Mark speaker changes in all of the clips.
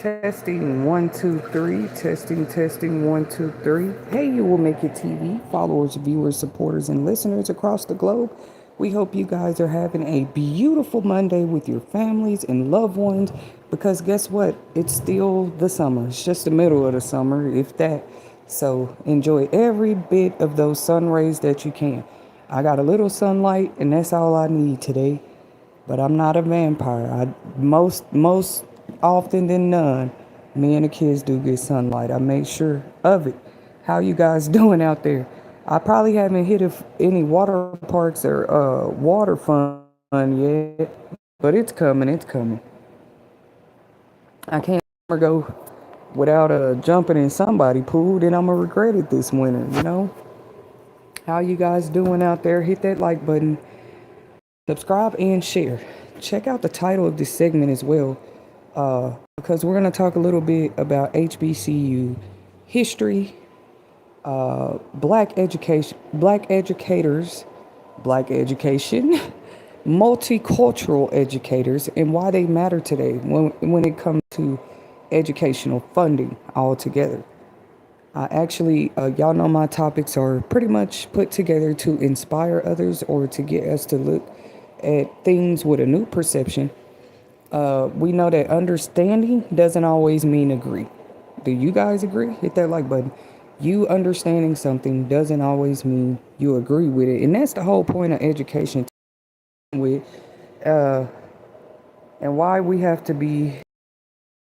Speaker 1: Testing 1 2 3. Testing 1 2 3. Hey, you will make it TV followers, viewers, supporters, and listeners across the globe. We hope you guys are having a beautiful Monday with your families and loved ones. Because guess what? It's still the summer. It's just the middle of the summer, if that. So enjoy every bit of those sun rays that you can. I got a little sunlight, and that's all I need today. But I'm not a vampire. Most often than none, me and the kids do get sunlight. I make sure of it. How you guys doing out there? I probably haven't hit any water parks or water fun yet, but it's coming. It's coming. I can't ever go without jumping in somebody pool. Then I'm gonna regret it this winter. How you guys doing out there? Hit that like button. Subscribe and share. Check out the title of this segment as well, because we're going to talk a little bit about HBCU history, black education, black educators, black education, multicultural educators, and why they matter today when it comes to educational funding altogether. Y'all know my topics are pretty much put together to inspire others or to get us to look at things with a new perception. We know that understanding doesn't always mean agree. Do you guys agree? Hit that like button. You understanding something doesn't always mean you agree with it. And that's the whole point of education with and why we have to be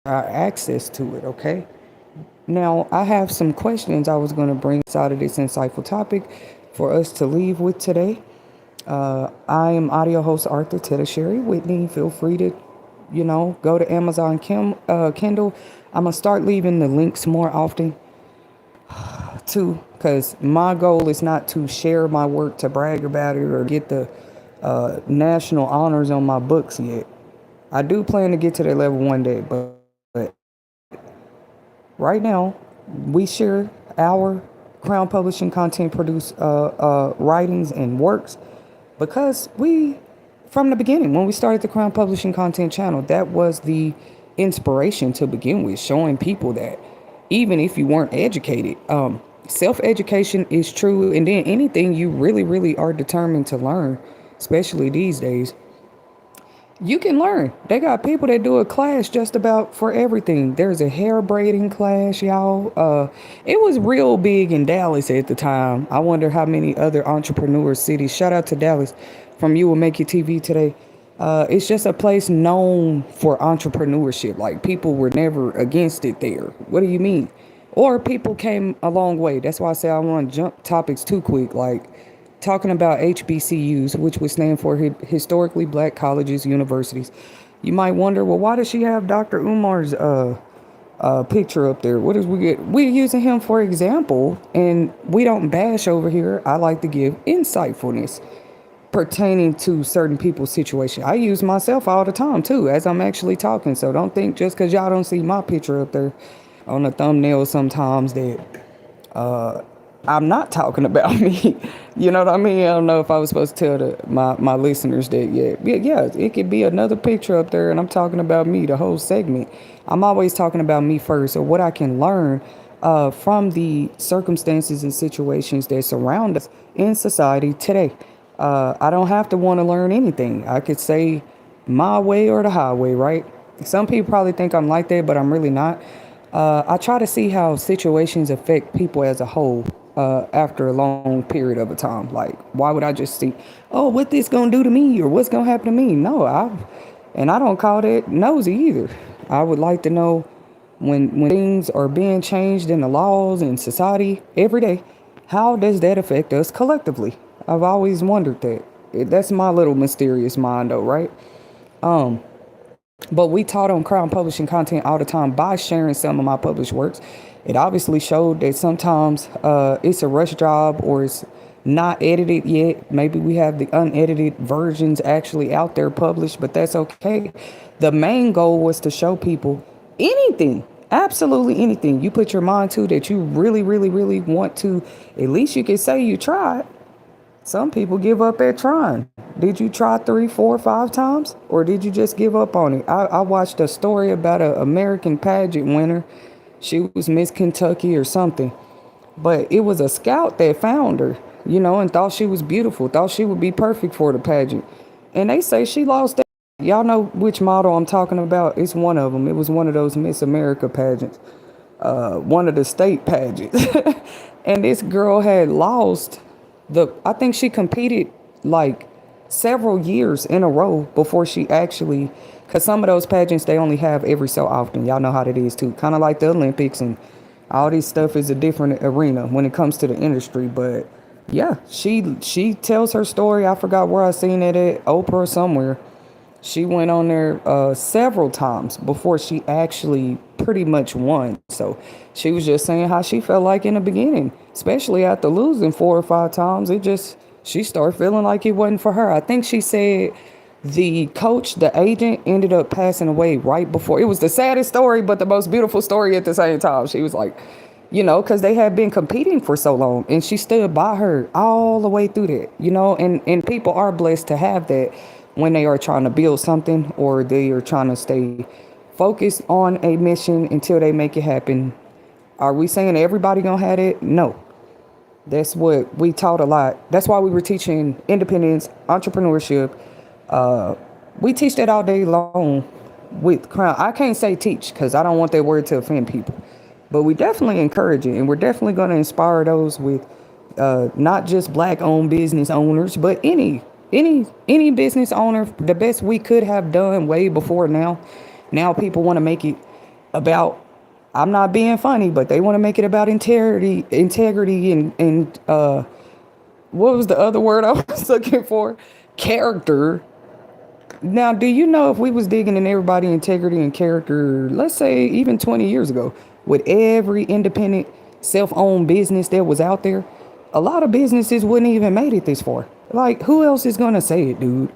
Speaker 1: our access to it, okay? Now, I have some questions I was going to bring out of this insightful topic for us to leave with today. I am audio host Arthur Tedasheri Whitney. Feel free to, go to Amazon Kindle. I'm going to start leaving the links more often, too, because my goal is not to share my work to brag about it or get the national honors on my books yet. I do plan to get to that level one day, but right now, we share our Crown Publishing content produce writings and works because from the beginning, when we started the Crown Publishing content channel, that was the inspiration to begin with, showing people that even if you weren't educated, self-education is true. And then anything you really, really are determined to learn, especially these days, you can learn. They got people that do a class just about for everything. There's a hair braiding class, y'all. It was real big in Dallas at the time. I wonder how many other entrepreneur cities. Shout out to Dallas from You Will Make It TV today. It's just a place known for entrepreneurship. Like people were never against it there. What do you mean? Or people came a long way. That's why I say I want to jump topics too quick. Like talking about HBCUs, which would stand for historically black colleges, universities. You might wonder, well, why does she have Dr. Umar's picture up there? What does we get? We're using him for example, and we don't bash over here. I like to give insightfulness pertaining to certain people's situation. I use myself all the time too, as I'm actually talking. So don't think just because y'all don't see my picture up there on the thumbnail sometimes that I'm not talking about me. You know what I mean? I don't know if I was supposed to tell my listeners that yet. Yeah, it could be another picture up there and I'm talking about me, the whole segment. I'm always talking about me first or what I can learn from the circumstances and situations that surround us in society today. I don't have to want to learn anything. I could say my way or the highway, right? Some people probably think I'm like that, but I'm really not. I try to see how situations affect people as a whole. After a long period of a time. Like, why would I just think, oh, what this gonna do to me or what's gonna happen to me? No, I don't call that nosy either. I would like to know when things are being changed in the laws and society every day, how does that affect us collectively? I've always wondered that. That's my little mysterious mind though, right? But we taught on Crown Publishing content all the time by sharing some of my published works. It obviously showed that sometimes it's a rush job or it's not edited yet. Maybe we have the unedited versions actually out there published, but that's okay. The main goal was to show people anything, absolutely anything you put your mind to that you really, really, really want to, at least you can say you tried. Some people give up at trying. Did you try 3, 4, 5 times? Or did you just give up on it? I watched a story about an American pageant winner. She was Miss Kentucky or something. But it was a scout that found her, and thought she was beautiful, thought she would be perfect for the pageant. And they say she lost that. Y'all know which model I'm talking about. It's one of them. It was one of those Miss America pageants, one of the state pageants. And this girl had lost I think she competed like several years in a row before she actually, because some of those pageants, they only have every so often. Y'all know how that is too. Kind of like the Olympics and all this stuff is a different arena when it comes to the industry. But yeah, she tells her story. I forgot where I seen it at, Oprah or somewhere. She went on there several times before she actually pretty much won. So she was just saying how she felt like in the beginning, especially after losing 4 or 5 times. She started feeling like it wasn't for her. I think she said the coach, the agent, ended up passing away right before. It was the saddest story, but the most beautiful story at the same time. She was like, because they had been competing for so long, and she stood by her all the way through that, and people are blessed to have that when they are trying to build something or they are trying to stay focused on a mission until they make it happen. Are we saying everybody gonna have it? No. That's what we taught a lot. That's why we were teaching independence, entrepreneurship. We teach that all day long with Crown. I can't say teach because I don't want that word to offend people. But we definitely encourage it, and we're definitely going to inspire those with not just Black-owned business owners, but any business owner. The best we could have done way before now. Now people want to make it about. I'm not being funny, but they want to make it about integrity, and what was the other word I was looking for? Character. Now, do you know if we was digging in everybody integrity and character, let's say even 20 years ago, with every independent, self-owned business that was out there, a lot of businesses wouldn't even made it this far. Like, who else is going to say it, dude?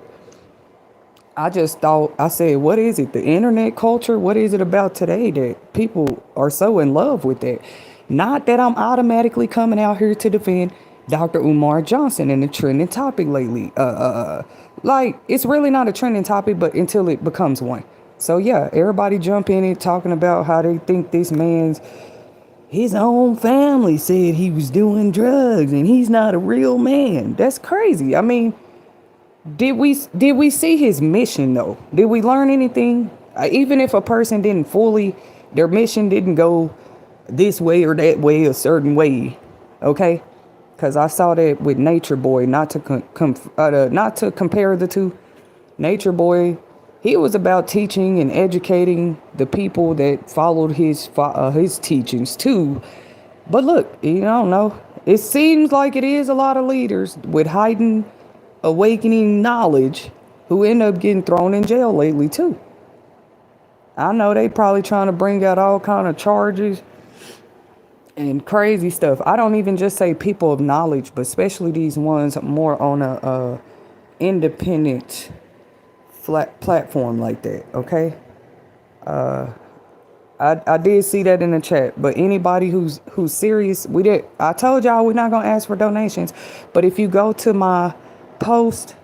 Speaker 1: I just thought, I said, what is it? The internet culture? What is it about today that people are so in love with that? Not that I'm automatically coming out here to defend Dr. Umar Johnson and the trending topic lately. Like, it's really not a trending topic, but until it becomes one. So yeah, everybody jump in it talking about how they think this his own family said he was doing drugs and he's not a real man. That's crazy. I mean, did we see his mission though? Did we learn anything? Even if a person their mission didn't go this way or that way, a certain way, okay? Because I saw that with Nature Boy, not to compare the two. Nature Boy, he was about teaching and educating the people that followed his teachings too. But look, I don't know. It seems like it is a lot of leaders with heightened awakening knowledge who end up getting thrown in jail lately too. I know they probably trying to bring out all kind of charges and crazy stuff. I don't even just say people of knowledge, but especially these ones more on a independent flat platform like that. Okay. I did see that in the chat, but anybody who's serious, I told y'all we're not gonna ask for donations, but if you go to my post,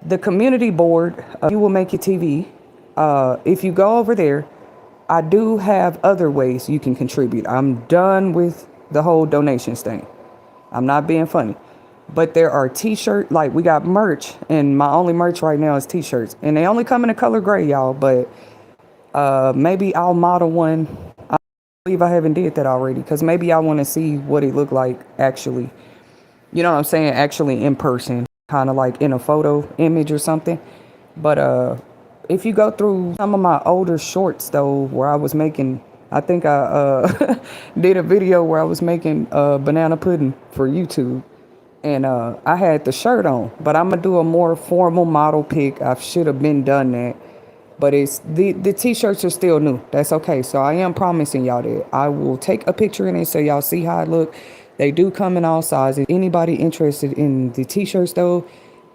Speaker 1: the community board, You Will Make It TV. If you go over there, I do have other ways you can contribute. I'm done with the whole donations thing. I'm not being funny. But there are t-shirts, like we got merch, and my only merch right now is t-shirts. And they only come in the color gray, y'all, but maybe I'll model one. I believe I haven't did that already, because maybe I want to see what it looked like actually. You know what I'm saying? Actually in person, kind of like in a photo image or something. But if you go through some of my older shorts, though, where I was making, I think I did a video where I was making banana pudding for YouTube. And I had the shirt on, but I'm going to do a more formal model pic. I should have been done that. But it's the t-shirts are still new. That's okay. So I am promising y'all that I will take a picture in it so y'all see how it look. They do come in all sizes. Anybody interested in the t-shirts, though,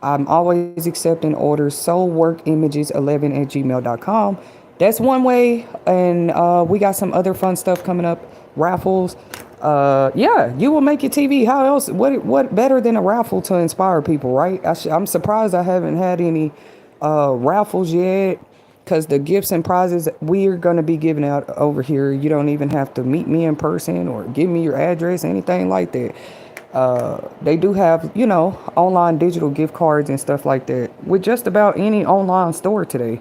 Speaker 1: I'm always accepting orders. soulworkimages11@gmail.com. That's one way. And we got some other fun stuff coming up. Raffles. Yeah, you will make it TV. How else? What better than a raffle to inspire people, right? I'm surprised I haven't had any raffles yet, because the gifts and prizes we're gonna be giving out over here, you don't even have to meet me in person or give me your address, anything like that. They do have, online digital gift cards and stuff like that with just about any online store today.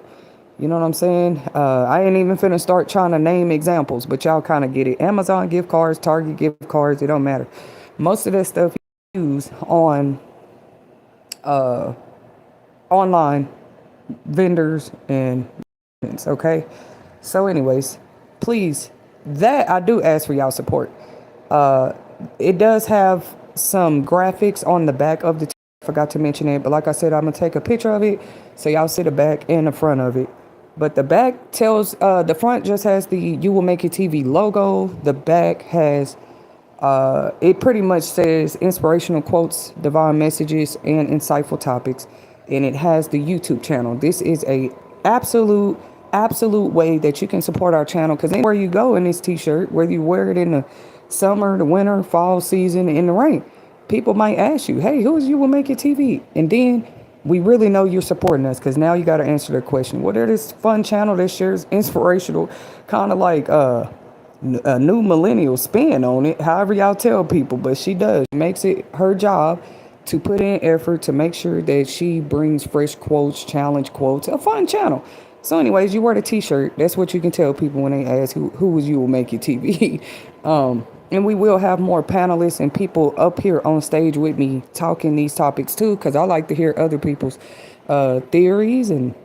Speaker 1: You know what I'm saying? I ain't even finna start trying to name examples, but y'all kind of get it. Amazon gift cards, Target gift cards, it don't matter. Most of that stuff you use on online vendors and okay. So, anyways, please, that I do ask for y'all support. Uh, it does have some graphics on the back of the. Forgot to mention it, but like I said, I'm gonna take a picture of it so y'all see the back and the front of it. But the back tells, the front just has the "You Will Make It TV" logo. The back has, it pretty much says inspirational quotes, divine messages, and insightful topics, and it has the YouTube channel. This is a absolute way that you can support our channel, because anywhere you go in this t-shirt, whether you wear it in the summer, the winter, fall season, in the rain, people might ask you, hey, who's You Will Make It TV? And then we really know you're supporting us, because now you got to answer their question. Well, there's this fun channel that shares inspirational, kind of like a new millennial spin on it, however y'all tell people, but she does. She makes it her job to put in effort to make sure that she brings fresh quotes, challenge quotes, a fun channel. So anyways, you wear the t-shirt. That's what you can tell people when they ask who was You Will Make It TV. And we will have more panelists and people up here on stage with me talking these topics too, because I like to hear other people's theories. And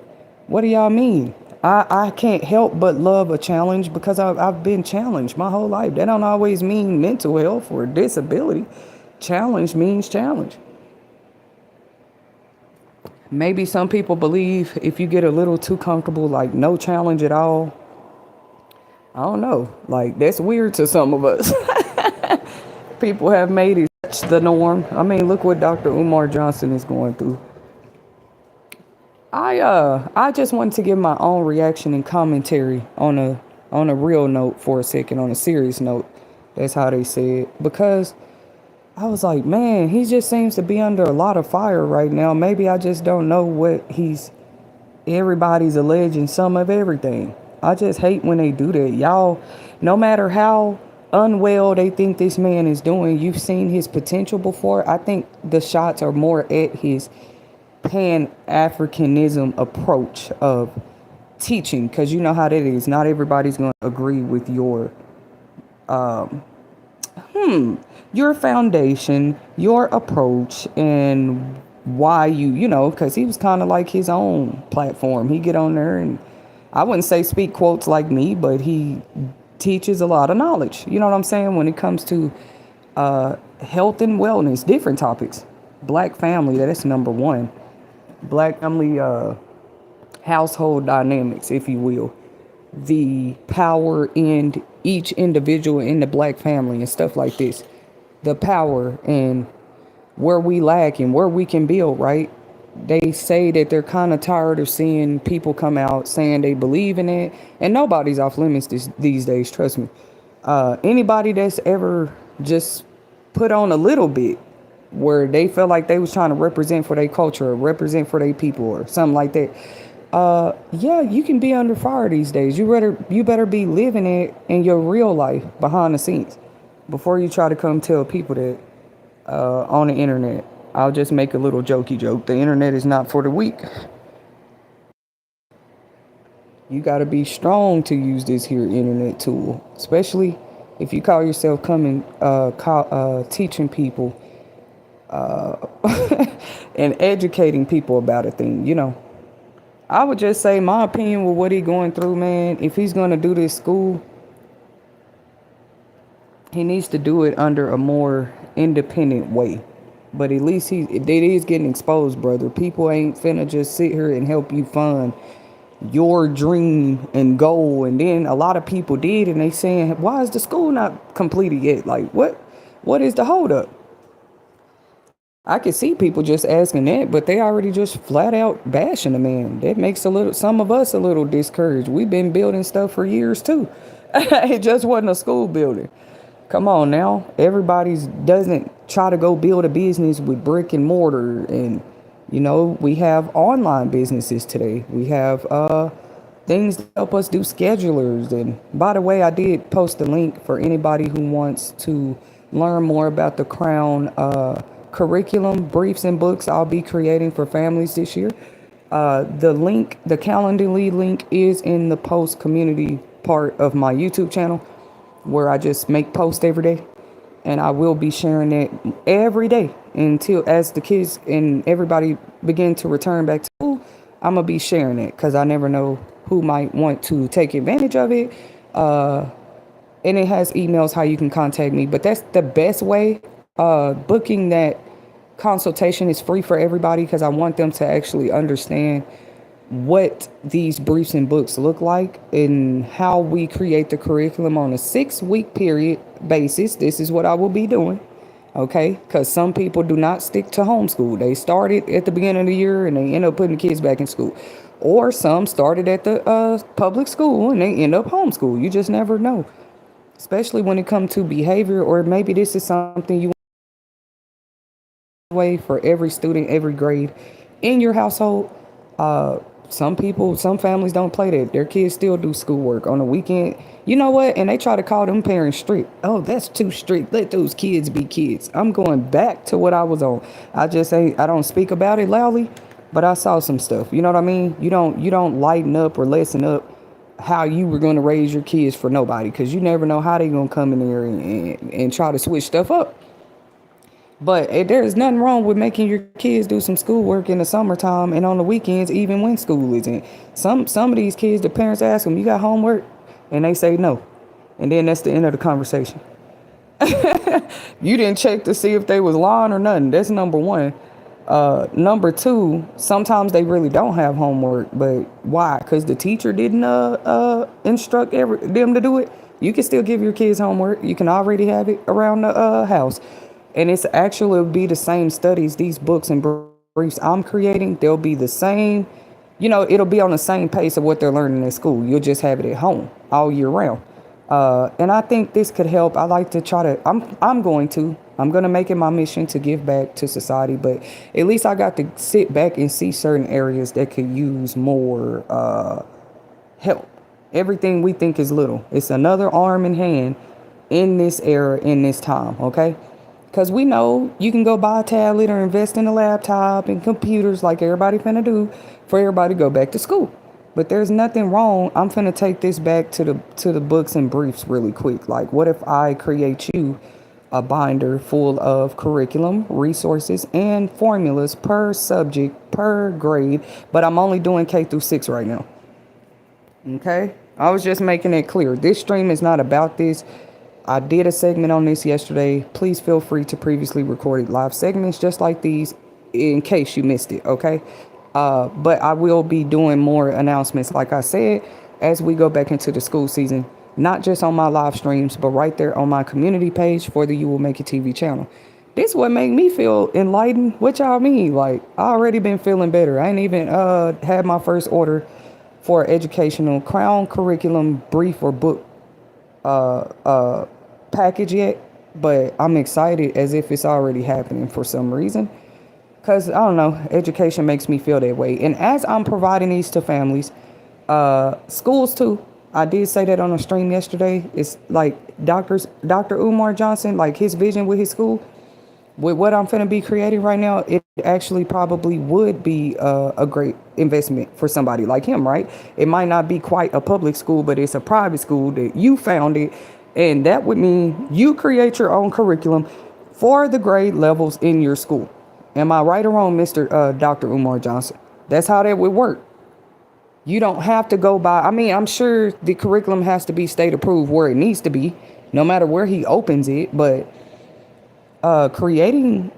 Speaker 1: what do y'all mean? I can't help but love a challenge, because I've been challenged my whole life. That don't always mean mental health or disability. Challenge means challenge. Maybe some people believe if you get a little too comfortable, like no challenge at all. I don't know. Like, that's weird to some of us. People have made it the norm. I mean, look what Dr. Umar Johnson is going through. I just wanted to give my own reaction and commentary on a real note for a second, on a serious note. That's how they say it. Because I was like, man, he just seems to be under a lot of fire right now. Maybe I just don't know what everybody's alleging some of everything. I just hate when they do that. Y'all, no matter how unwell they think this man is doing, you've seen his potential before. I think the shots are more at his Pan-Africanism approach of teaching, because you know how that is. Not everybody's going to agree with your foundation, your approach, and why because he was kind of like his own platform. He get on there and, I wouldn't say speak quotes like me, but he teaches a lot of knowledge. You know what I'm saying? When it comes to health and wellness, different topics. Black family, that's number one. Black family household dynamics, if you will. The power in each individual in the black family and stuff like this. The power and where we lack and where we can build, right? They say that they're kind of tired of seeing people come out saying they believe in it. And nobody's off limits these days, trust me. Anybody that's ever just put on a little bit where they felt like they was trying to represent for their culture or represent for their people or something like that. Yeah, you can be under fire these days. You better be living it in your real life behind the scenes before you try to come tell people that on the internet. I'll just make a little jokey joke. The internet is not for the weak. You got to be strong to use this here internet tool, especially if you call yourself teaching people and educating people about a thing, I would just say my opinion with what he's going through, man. If he's going to do this school, he needs to do it under a more independent way. But at least it is getting exposed, brother. People ain't finna just sit here and help you fund your dream and goal. And then a lot of people did, and they saying, why is the school not completed yet? Like, what is the holdup? I could see people just asking that, but they already just flat out bashing the man. That makes some of us a little discouraged. We've been building stuff for years too. It just wasn't a school building. Come on now. Everybody's doesn't try to go build a business with brick and mortar. And, we have online businesses today. We have things that help us do schedulers. And by the way, I did post a link for anybody who wants to learn more about the Crown curriculum, briefs, and books I'll be creating for families this year. The link, the Calendly link, is in the post community part of my YouTube channel, where I just make posts every day. And I will be sharing it every day until as the kids and everybody begin to return back to school. I'm going to be sharing it because I never know who might want to take advantage of it. And it has emails how you can contact me. But that's the best way. Booking that consultation is free for everybody because I want them to actually understand what these briefs and books look like and how we create the curriculum on a 6-week period basis. This is what I will be doing. Okay, because some people do not stick to homeschool. They started at the beginning of the year and they end up putting the kids back in school. Or some started at the public school and they end up homeschool. You just never know, especially when it comes to behavior, or maybe this is something you way for every student, every grade in your household. Some families don't play that. Their kids still do schoolwork on the weekend. You know what? And they try to call them parents strict. Oh, that's too strict. Let those kids be kids. I'm going back to what I was on. I don't speak about it loudly, but I saw some stuff. You know what I mean? You don't lighten up or lessen up how you were going to raise your kids for nobody, because you never know how they're going to come in there and try to switch stuff up. But there's nothing wrong with making your kids do some schoolwork in the summertime and on the weekends, even when school isn't. Some of these kids, the parents ask them, "You got homework?" And they say no. And then that's the end of the conversation. You didn't check to see if they was lying or nothing. That's number one. Number two, sometimes they really don't have homework. But why? Because the teacher didn't instruct them to do it. You can still give your kids homework. You can already have it around the house. And it's actually be the same studies, these books and briefs I'm creating. They'll be the same, it'll be on the same pace of what they're learning at school. You'll just have it at home all year round. And I think this could help. I like to try to, I'm going to make it my mission to give back to society, but at least I got to sit back and see certain areas that could use more help. Everything we think is little. It's another arm and hand in this era, in this time, okay? Because we know you can go buy a tablet or invest in a laptop and computers like everybody finna do for everybody to go back to school. But there's nothing wrong. I'm finna take this back to the books and briefs really quick. Like, what if I create you a binder full of curriculum, resources, and formulas per subject, per grade, but I'm only doing K through 6 right now. Okay? I was just making it clear. This stream is not about this. I did a segment on this yesterday. Please feel free to previously recorded live segments just like these in case you missed it, okay? But I will be doing more announcements, like I said, as we go back into the school season, not just on my live streams, but right there on my community page for the You Will Make It TV channel. This what made me feel enlightened. What y'all mean? Like, I already been feeling better. I ain't even had my first order for educational Crown curriculum brief or book package yet, but I'm excited as if it's already happening for some reason, because I don't know, education makes me feel that way. And as I'm providing these to families, schools too, I did say that on a stream yesterday, it's like Dr. Umar Johnson, like his vision with his school, with what I'm finna be creating right now, it actually probably would be a great investment for somebody like him, right? It might not be quite a public school, but it's a private school that you founded. And that would mean you create your own curriculum for the grade levels in your school. Am I right or wrong, Mr. Dr. Umar Johnson? That's how that would work. You don't have to go by, I'm sure the curriculum has to be state approved where it needs to be, no matter where he opens it. But creating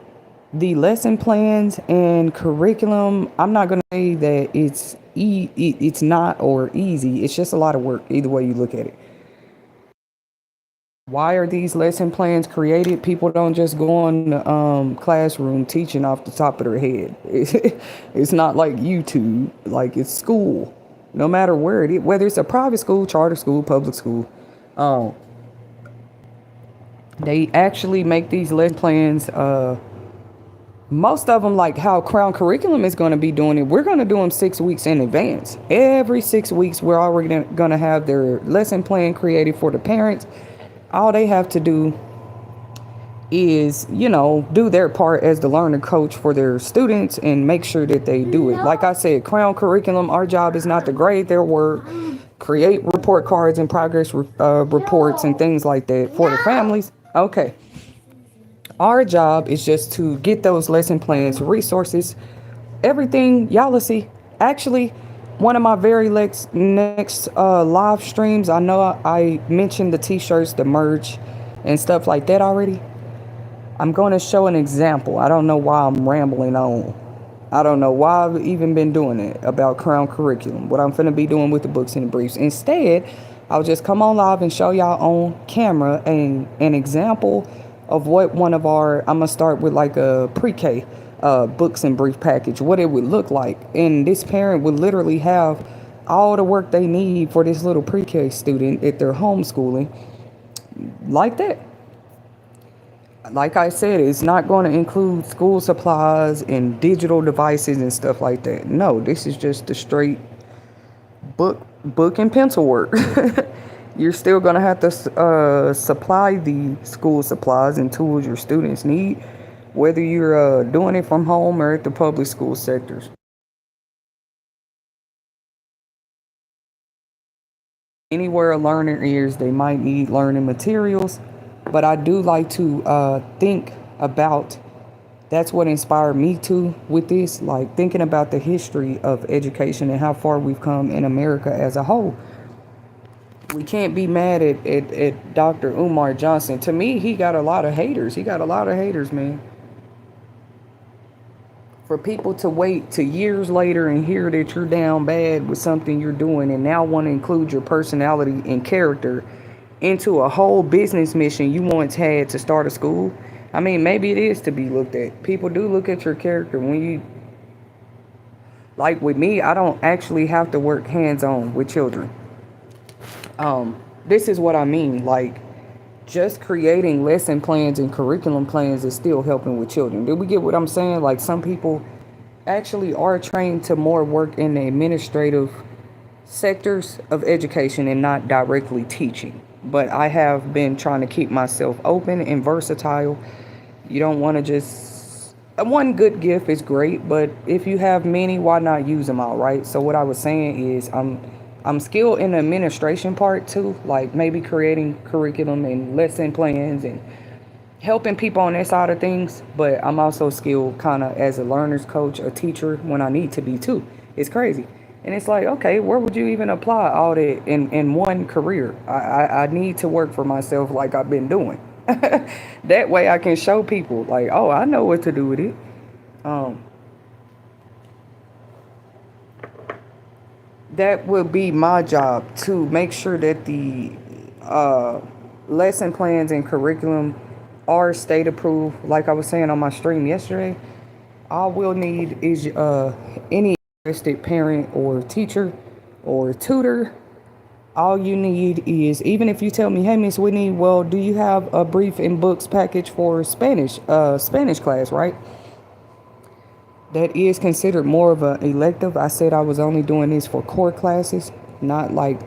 Speaker 1: the lesson plans and curriculum, I'm not going to say that it's not or easy. It's just a lot of work, either way you look at it. Why are these lesson plans created? People don't just go on the classroom teaching off the top of their head. It's not like YouTube, like it's school. No matter where it is, whether it's a private school, charter school, public school. They actually make these lesson plans. Most of them, like how Crown Curriculum is going to be doing it, we're going to do them 6 weeks in advance. Every 6 weeks, we're already going to have their lesson plan created for the parents. All they have to do is, do their part as the learner coach for their students and make sure that they do it. Like I said, Crown Curriculum, our job is not to grade their work, create report cards and progress reports and things like that for the families. Okay. Our job is just to get those lesson plans, resources, everything y'all will see. Actually, one of my very next live streams, I know I mentioned the t-shirts, the merch, and stuff like that already. I'm going to show an example. I don't know why I'm rambling on. I don't know why I've even been doing it about Crown Curriculum, what I'm finna be doing with the books and the briefs. Instead, I'll just come on live and show y'all on camera an example of what one of our, I'm going to start with like a pre-K books and brief package, what it would look like. And this parent would literally have all the work they need for this little pre-K student at their homeschooling like that. Like I said, it's not going to include school supplies and digital devices and stuff like that. No, this is just the straight book and pencil work. You're still going to have to supply the school supplies and tools your students need, whether you're doing it from home or at the public school sectors. Anywhere a learner is, they might need learning materials. But I do like to think about, that's what inspired me to with this, like thinking about the history of education and how far we've come in America as a whole. We can't be mad at Dr. Umar Johnson. To me, he got a lot of haters. He got a lot of haters, man. For people to wait to years later and hear that you're down bad with something you're doing and now want to include your personality and character into a whole business mission you once had to start a school. I mean, maybe it is to be looked at. People do look at your character when you, like with me, I don't actually have to work hands-on with children. This is what I mean. Like, just creating lesson plans and curriculum plans is still helping with children. Did we get what I'm saying? Like, some people actually are trained to more work in the administrative sectors of education and not directly teaching. But I have been trying to keep myself open and versatile. You don't want to just, one good gift is great, but if you have many, why not use them all, right? So what I was saying is I'm skilled in the administration part too, like maybe creating curriculum and lesson plans and helping people on that side of things. But I'm also skilled kind of as a learner's coach, a teacher when I need to be too. It's crazy. And it's like, okay, where would you even apply all that in one career? I need to work for myself like I've been doing. That way I can show people like, oh, I know what to do with it. That will be my job, to make sure that the lesson plans and curriculum are state approved. Like I was saying on my stream yesterday, all we'll need is any interested parent or teacher or tutor. All you need is, even if you tell me, hey, Miss Whitney, well, do you have a brief and books package for Spanish class, right? That is considered more of an elective. I said I was only doing this for core classes, not like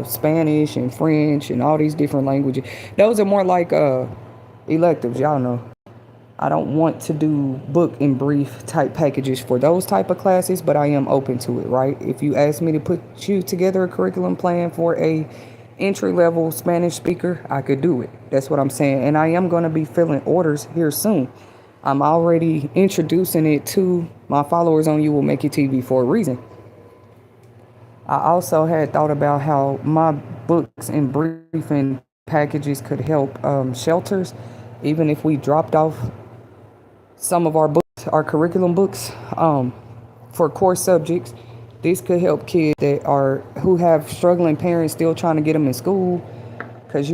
Speaker 1: Spanish and French and all these different languages. Those are more like electives, y'all know. I don't want to do book and brief type packages for those type of classes, but I am open to it, right? If you ask me to put you together a curriculum plan for a entry-level Spanish speaker, I could do it. That's what I'm saying. And I am going to be filling orders here soon. I'm already introducing it to my followers on You Will Make It TV for a reason. I also had thought about how my books and briefing packages could help shelters, even if we dropped off some of our books, our curriculum books, for core subjects. This could help kids who have struggling parents still trying to get them in school. Because,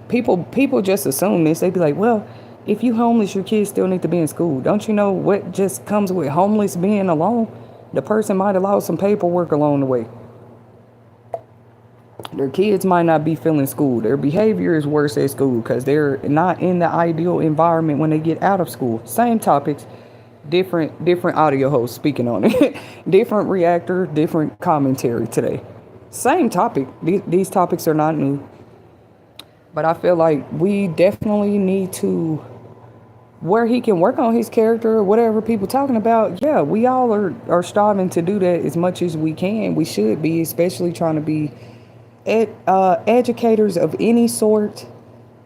Speaker 1: people just assume this. They be like, well, if you homeless, your kids still need to be in school. Don't you know what just comes with homeless being alone? The person might allow some paperwork along the way. Their kids might not be feeling school. Their behavior is worse at school because they're not in the ideal environment when they get out of school. Same topics, different audio hosts speaking on it, different reactor, different commentary today. Same topic. These topics are not new, but I feel like we definitely need to, where he can work on his character or whatever people talking about. Yeah, we all are striving to do that as much as we can. We should be, especially trying to be educators of any sort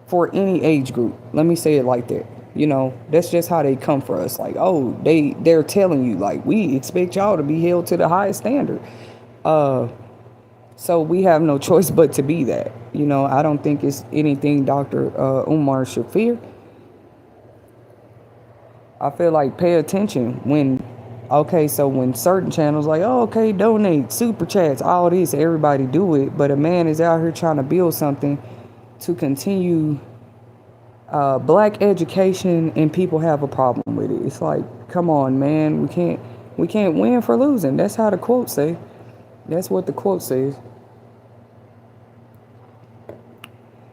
Speaker 1: for any age group. Let me say it like that. You know, that's just how they come for us. Like, oh, they're telling you, like, we expect y'all to be held to the highest standard. So we have no choice but to be that. You know, I don't think it's anything Dr. Umar should fear. I feel like pay attention when, okay, so when certain channels like, oh, okay, donate, super chats, all this, everybody do it. But a man is out here trying to build something to continue black education, and people have a problem with it. It's like, come on, man, we can't win for losing. That's how the quote say. That's what the quote says.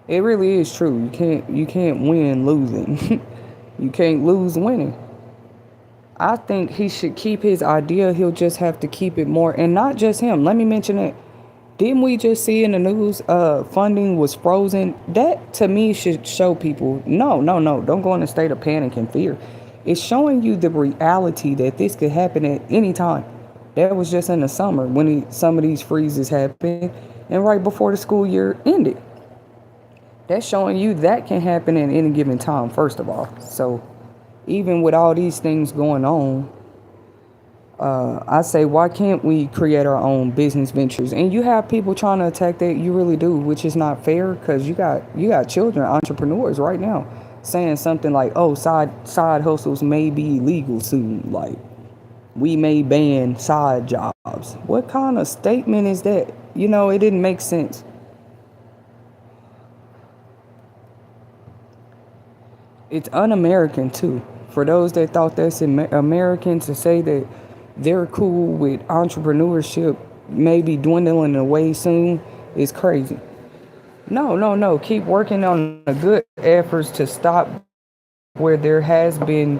Speaker 1: It really is true. You can't win losing. You can't lose winning. I think he should keep his idea. He'll just have to keep it more, and not just him. Let me mention it. Didn't we just see in the news funding was frozen? That to me should show people, no, don't go in a state of panic and fear. It's showing you the reality that this could happen at any time. That was just in the summer when some of these freezes happened, and right before the school year ended. That's showing you that can happen at any given time, first of all. So even with all these things going on, I say, why can't we create our own business ventures? And you have people trying to attack that, you really do, which is not fair, because you got children, entrepreneurs right now, saying something like, oh, side hustles may be illegal soon. Like, we may ban side jobs. What kind of statement is that? You know, it didn't make sense. It's un-American too. For those that thought that's American, to say that they're cool with entrepreneurship maybe dwindling away soon is crazy. No. Keep working on the good efforts to stop where there has been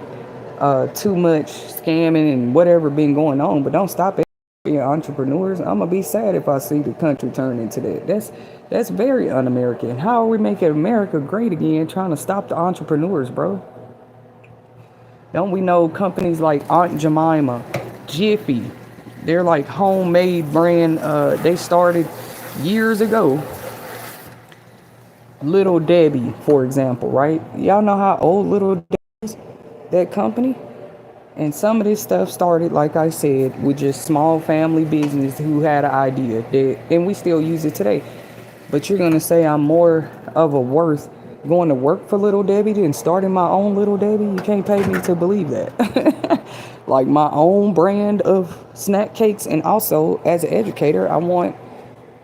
Speaker 1: too much scamming and whatever been going on, but don't stop it. Being entrepreneurs, I'm gonna be sad if I see the country turn into that. That's very un-American. How are we making America great again, trying to stop the entrepreneurs, bro? Don't we know companies like Aunt Jemima, Jiffy? They're like homemade brand. They started years ago. Little Debbie, for example, right? Y'all know how old Little Debbie is? That company? And some of this stuff started, like I said, with just small family business who had an idea, and we still use it today. But you're going to say I'm more of a worth going to work for Little Debbie than starting my own Little Debbie? You can't pay me to believe that. Like my own brand of snack cakes. And also, as an educator, I want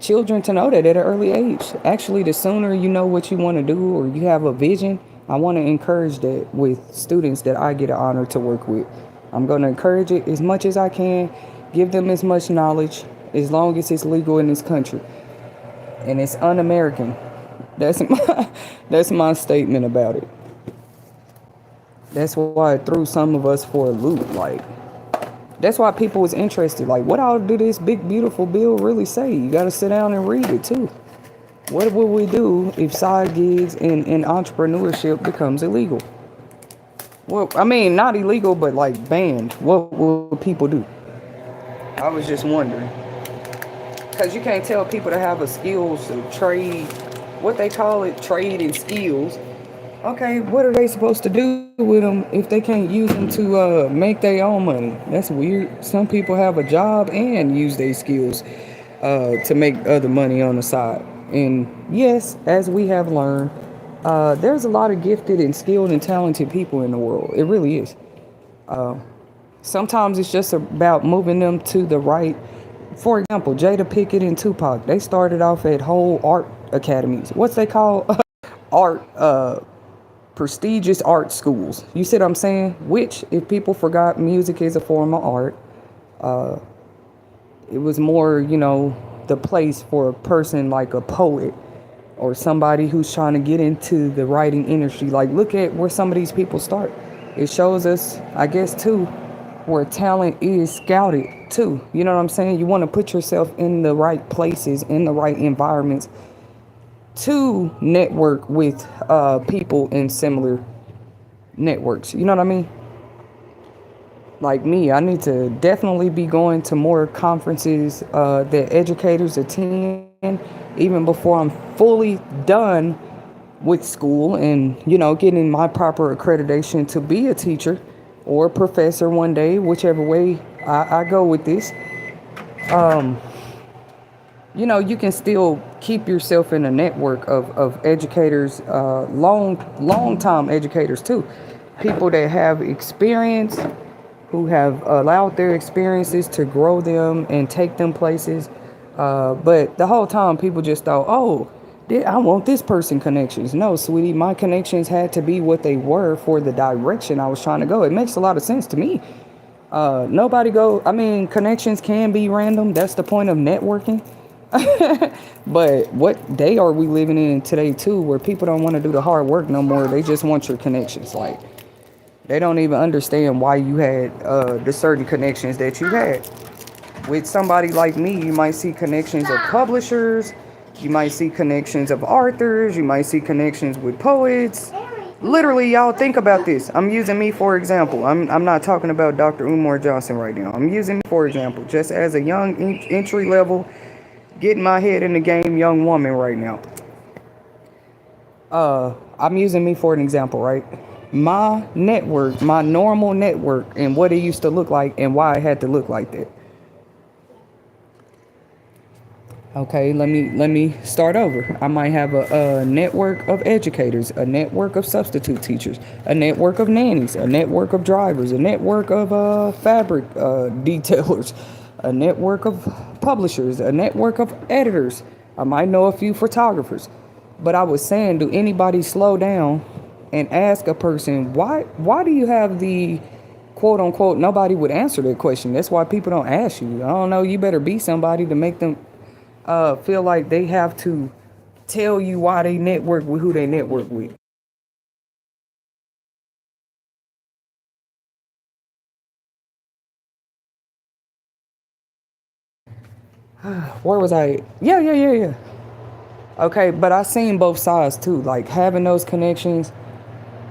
Speaker 1: children to know that at an early age. Actually, the sooner you know what you want to do or you have a vision, I want to encourage that with students that I get an honor to work with. I'm going to encourage it as much as I can, give them as much knowledge, as long as it's legal in this country. And it's un-American. That's my statement about it. That's why it threw some of us for a loop. Like, that's why people was interested. Like, what all did this big, beautiful bill really say? You got to sit down and read it, too. What will we do if side gigs and entrepreneurship becomes illegal? Well, I mean, not illegal, but like banned. What will people do? I was just wondering. Because you can't tell people to have a skills to trade, what they call it, trade and skills. Okay, what are they supposed to do with them if they can't use them to make their own money? That's weird. Some people have a job and use their skills to make other money on the side. And yes, as we have learned, there's a lot of gifted and skilled and talented people in the world. It really is. Sometimes it's just about moving them to the right. For example, Jada Pinkett and Tupac, they started off at whole art academies. What's they call? Prestigious art schools. You see what I'm saying? Which, if people forgot, music is a form of art. It was more, the place for a person like a poet or somebody who's trying to get into the writing industry. Like, look at where some of these people start. It shows us, I guess, too, where talent is scouted too. You know what I'm saying? You want to put yourself in the right places, in the right environments to network with people in similar networks. You know what I mean? Like me, I need to definitely be going to more conferences that educators attend, even before I'm fully done with school and, getting my proper accreditation to be a teacher or a professor one day, whichever way I go with this. You can still keep yourself in a network of educators, long time educators too, people that have experience, who have allowed their experiences to grow them and take them places. But the whole time people just thought, oh, I want this person connections. No, sweetie, my connections had to be what they were for the direction I was trying to go. It makes a lot of sense to me. Connections can be random. That's the point of networking. But what day are we living in today too, where people don't want to do the hard work no more? They just want your connections. Like, they don't even understand why you had the certain connections that you had. With somebody like me, you might see connections of publishers, you might see connections of authors, you might see connections with poets. Literally, y'all, think about this. I'm using me for example. I'm not talking about Dr. Umar Johnson right now. I'm using me for example, just as a young entry level, getting my head in the game young woman right now. I'm using me for an example, right? My network, my normal network, and what it used to look like and why it had to look like that. Okay, let me start over. I might have a network of educators, a network of substitute teachers, a network of nannies, a network of drivers, a network of fabric detailers, a network of publishers, a network of editors. I might know a few photographers. But I was saying, do anybody slow down and ask a person, why do you have the quote unquote, nobody would answer that question. That's why people don't ask you. I don't know, you better be somebody to make them feel like they have to tell you why they network with who they network with. Where was I? Yeah. Okay, but I seen both sides too, like having those connections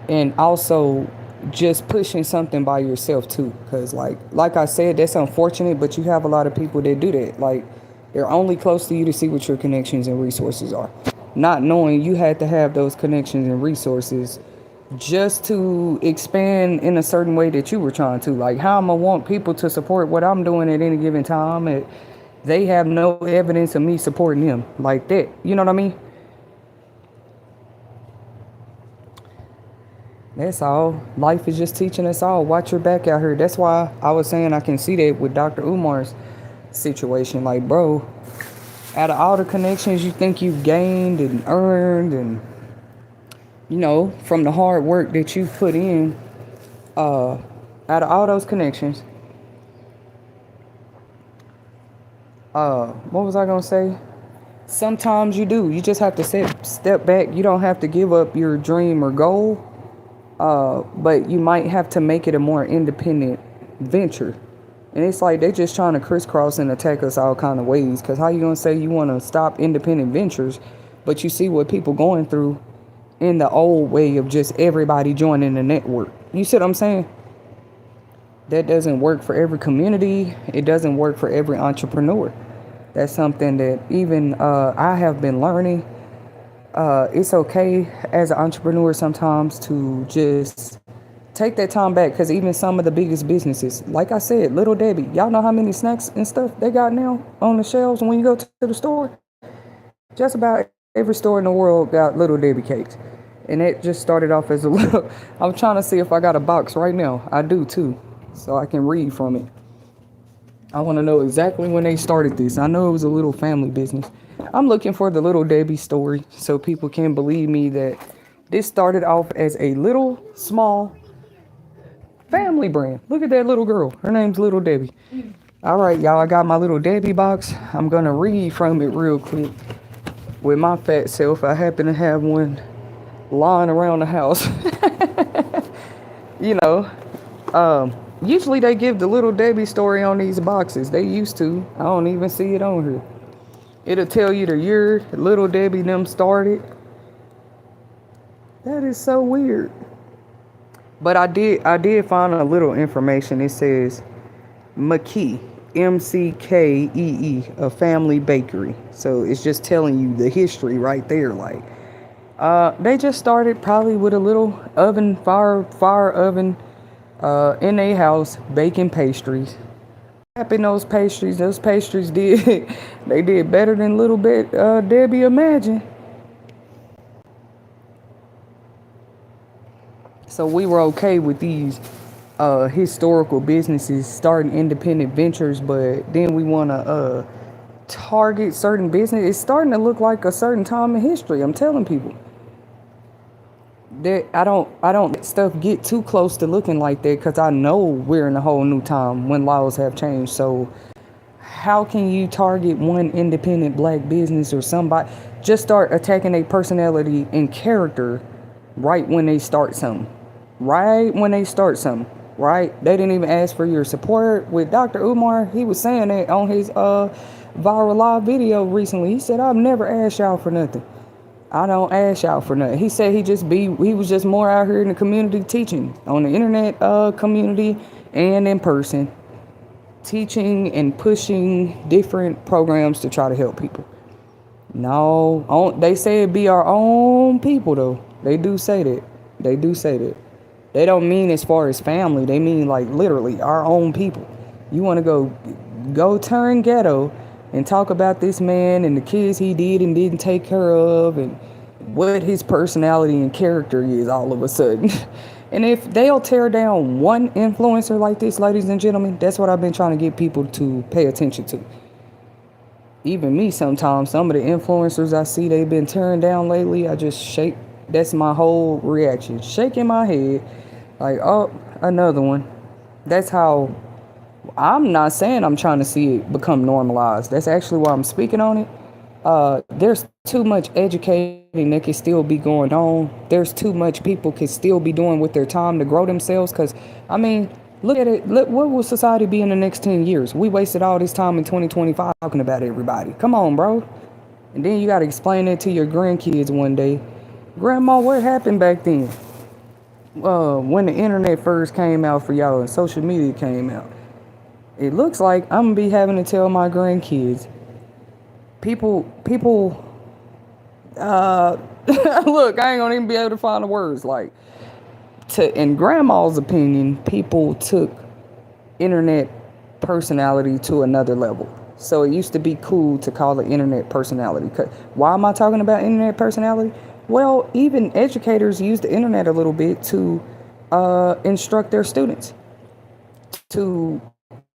Speaker 1: and also just pushing something by yourself too. Because like I said, that's unfortunate, but you have a lot of people that do that. Like, they're only close to you to see what your connections and resources are, not knowing you had to have those connections and resources just to expand in a certain way that you were trying to. Like, how am I want people to support what I'm doing at any given time? They have no evidence of me supporting them like that. You know what I mean? That's all. Life is just teaching us all. Watch your back out here. That's why I was saying I can see that with Dr. Umar's situation. Like, bro, out of all the connections you think you've gained and earned and, from the hard work that you've put in, out of all those connections, what was I going to say? Sometimes you do. You just have to step back. You don't have to give up your dream or goal. But you might have to make it a more independent venture. And it's like they just trying to crisscross and attack us all kind of ways. Because how you going to say you want to stop independent ventures, but you see what people going through in the old way of just everybody joining the network. You see what I'm saying? That doesn't work for every community. It doesn't work for every entrepreneur. That's something that even I have been learning. It's okay as an entrepreneur sometimes to just take that time back, because even some of the biggest businesses, like I said, Little Debbie, y'all know how many snacks and stuff they got now on the shelves when you go to the store? Just about every store in the world got Little Debbie cakes. And it just started off as a little, I'm trying to see if I got a box right now. I do too, so I can read from it. I want to know exactly when they started this. I know it was a little family business. I'm looking for the Little Debbie story so people can believe me that this started off as a little small family brand. Look at that little girl. Her name's Little Debbie. All right, y'all. I got my little Debbie box. I'm gonna read from it real quick. With my fat self, I happen to have one lying around the house. you know, usually they give the little Debbie story on these boxes. They used to. I don't even see it on here. It'll tell you the year little Debbie them started. That is so weird. But I did find a little information. It says McKee, MCKEE, a family bakery. So it's just telling you the history right there. Like, they just started probably with a little oven, fire oven, in a house baking pastries. Tapping those pastries did they did better than little bit Debbie imagined. So we were okay with these historical businesses starting independent ventures, but then we want to target certain business. It's starting to look like a certain time in history. I'm telling people that I don't let stuff get too close to looking like that because I know we're in a whole new time when laws have changed. So how can you target one independent black business or somebody just start attacking a personality and character right when they start something? Right when they start something, right? They didn't even ask for your support. With Dr. Umar, he was saying that on his viral live video recently. He said, I've never asked y'all for nothing. I don't ask y'all for nothing. He said he was just more out here in the community teaching on the internet community and in person, teaching and pushing different programs to try to help people. No, they say it be our own people though. They do say that. They do say that. They don't mean as far as family. They mean like literally our own people. You want to go turn ghetto and talk about this man and the kids he did and didn't take care of and what his personality and character is all of a sudden. And if they'll tear down one influencer like this, ladies and gentlemen, that's what I've been trying to get people to pay attention to. Even me sometimes, some of the influencers I see they've been tearing down lately, I just shake. That's my whole reaction. Shaking my head like, oh, another one. That's how, I'm not saying I'm trying to see it become normalized. That's actually why I'm speaking on it. There's too much educating that can still be going on. There's too much people can still be doing with their time to grow themselves. Because, I mean, look at it. Look, what will society be in the next 10 years? We wasted all this time in 2025 talking about everybody. Come on, bro. And then you got to explain it to your grandkids one day. Grandma, what happened back then? When the internet first came out for y'all and social media came out. It looks like I'm going to be having to tell my grandkids. People, look, I ain't going to even be able to find the words. Like, in grandma's opinion, people took internet personality to another level. So it used to be cool to call it internet personality. Why am I talking about internet personality? Well, even educators use the internet a little bit to instruct their students, to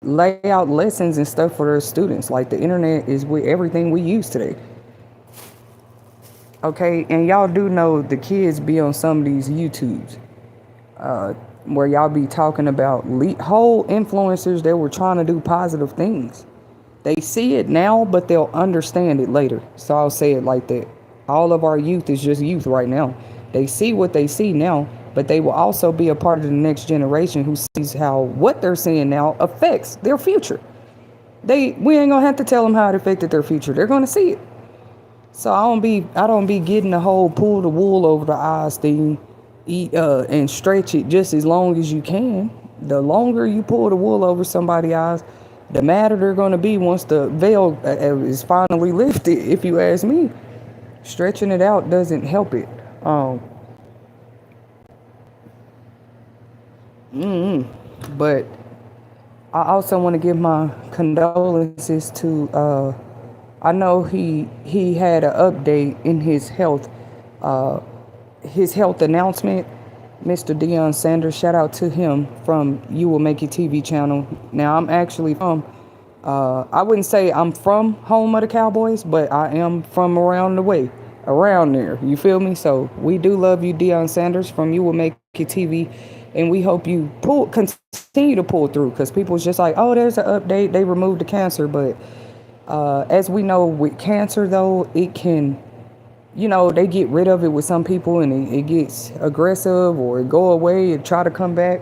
Speaker 1: lay out lessons and stuff for their students. Like the internet is with everything we use today. Okay, and y'all do know the kids be on some of these YouTubes where y'all be talking about whole influencers that were trying to do positive things. They see it now, but they'll understand it later. So I'll say it like that. All of our youth is just youth right now. They see what they see now, but they will also be a part of the next generation who sees how what they're seeing now affects their future. We ain't gonna have to tell them how it affected their future. They're gonna see it. So I don't be getting the whole pull the wool over the eyes thing, and stretch it just as long as you can. The longer you pull the wool over somebody's eyes, the madder they're gonna be once the veil is finally lifted. If you ask me. Stretching it out doesn't help it. But I also want to give my condolences to, I know he had an update in his health announcement. Mr. Deion Sanders, shout out to him from You Will Make It TV channel. Now I'm actually from, I wouldn't say I'm from home of the Cowboys, but I am from around the way, around there. You feel me? So we do love you, Deion Sanders from You Will Make It TV. and we hope you continue to pull through, because people's just like, oh, there's an update, they removed the cancer. But as we know with cancer, though, it can, they get rid of it with some people, and it gets aggressive, or it go away and try to come back.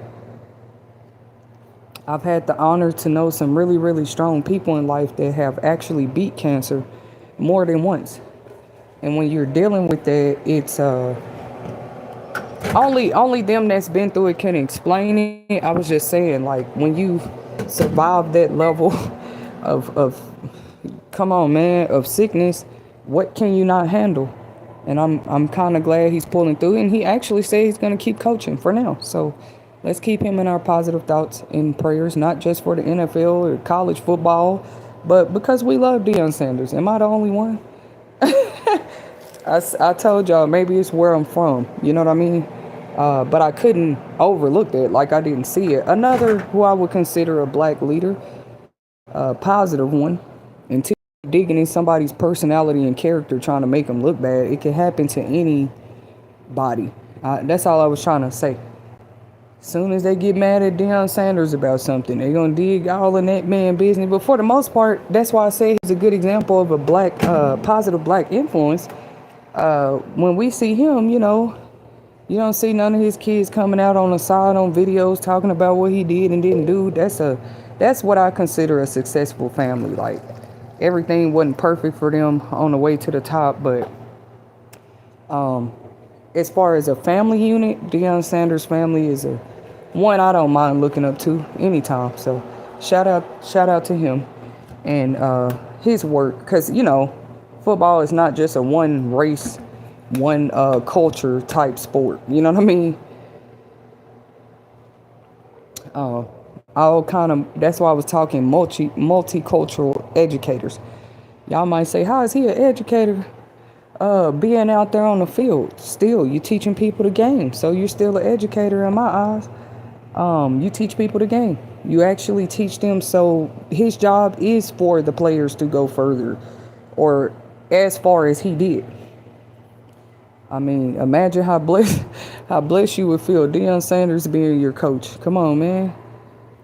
Speaker 1: I've had the honor to know some really, really strong people in life that have actually beat cancer more than once. And when you're dealing with that, it's only them that's been through it can explain it. I was just saying, like, when you survive that level of come on, man, of sickness, what can you not handle? And I'm kind of glad he's pulling through, and he actually said he's going to keep coaching for now. So let's keep him in our positive thoughts and prayers, not just for the NFL or college football, but because we love Deion Sanders. Am I the only one? I told y'all, maybe it's where I'm from. You know what I mean? But I couldn't overlook that. Like, I didn't see it. Another who I would consider a black leader, a positive one, until digging in somebody's personality and character, trying to make them look bad. It can happen to anybody. That's all I was trying to say. Soon as they get mad at Deion Sanders about something, they're going to dig all in that man business. But for the most part, that's why I say he's a good example of a black, positive black influence. When we see him, you don't see none of his kids coming out on the side on videos talking about what he did and didn't do. That's what I consider a successful family. Like, everything wasn't perfect for them on the way to the top, but as far as a family unit, Deion Sanders' family is one I don't mind looking up to anytime. So shout out to him and his work, because football is not just a one race, one culture type sport. You know what I mean? That's why I was talking multicultural educators. Y'all might say, how is he an educator? Being out there on the field, still, you're teaching people the game. So you're still an educator in my eyes. You teach people the game. You actually teach them. So his job is for the players to go further, or as far as he did. I mean, imagine how blessed you would feel, Deion Sanders being your coach. Come on, man.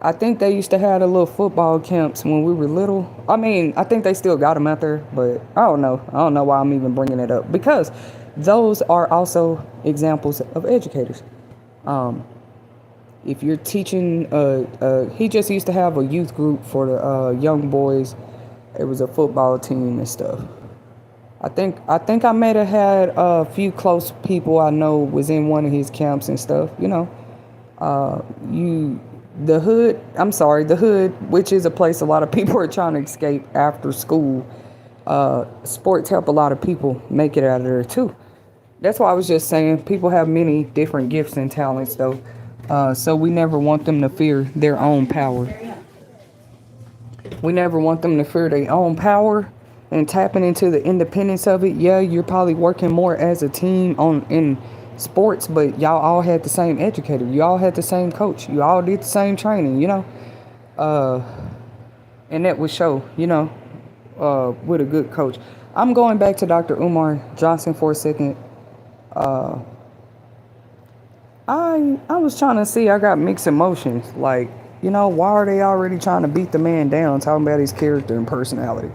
Speaker 1: I think they used to have the little football camps when we were little. I mean, I think they still got them out there, but I don't know. I don't know why I'm even bringing it up, because those are also examples of educators. If you're teaching, he just used to have a youth group for the young boys. It was a football team and stuff. I think I might have had a few close people I know was in one of his camps and stuff. The hood, which is a place a lot of people are trying to escape after school. Sports help a lot of people make it out of there too. That's why I was just saying, people have many different gifts and talents though. So we never want them to fear their own power. We never want them to fear their own power and tapping into the independence of it. Yeah, you're probably working more as a team in sports, but y'all all had the same educator. You all had the same coach. You all did the same training, and that would show, with a good coach. I'm going back to Dr. Umar Johnson for a second. I was trying to see, I got mixed emotions. Like, why are they already trying to beat the man down, talking about his character and personality?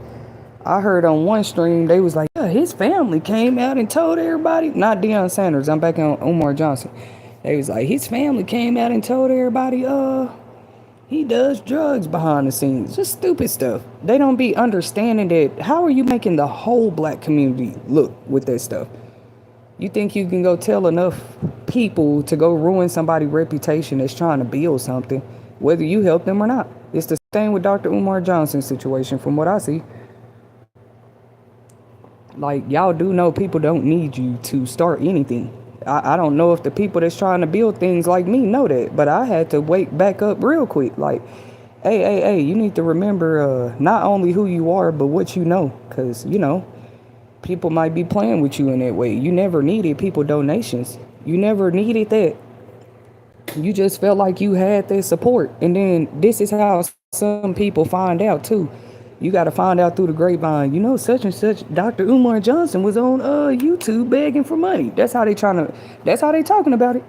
Speaker 1: I heard on one stream, they was like, yeah, his family came out and told everybody, not Deion Sanders, I'm back on Umar Johnson. They was like, his family came out and told everybody, he does drugs behind the scenes. Just stupid stuff. They don't be understanding that. How are you making the whole black community look with that stuff? You think you can go tell enough people to go ruin somebody's reputation that's trying to build something, whether you help them or not? It's the same with Dr. Umar Johnson's situation from what I see. Like, y'all do know people don't need you to start anything. I don't know if the people that's trying to build things like me know that, but I had to wake back up real quick. Like, hey, you need to remember not only who you are, but what you know. Because, people might be playing with you in that way. You never needed people donations. You never needed that. You just felt like you had that support. And then this is how some people find out, too. You got to find out through the grapevine, such and such, Dr. Umar Johnson was on YouTube begging for money. That's how they talking about it.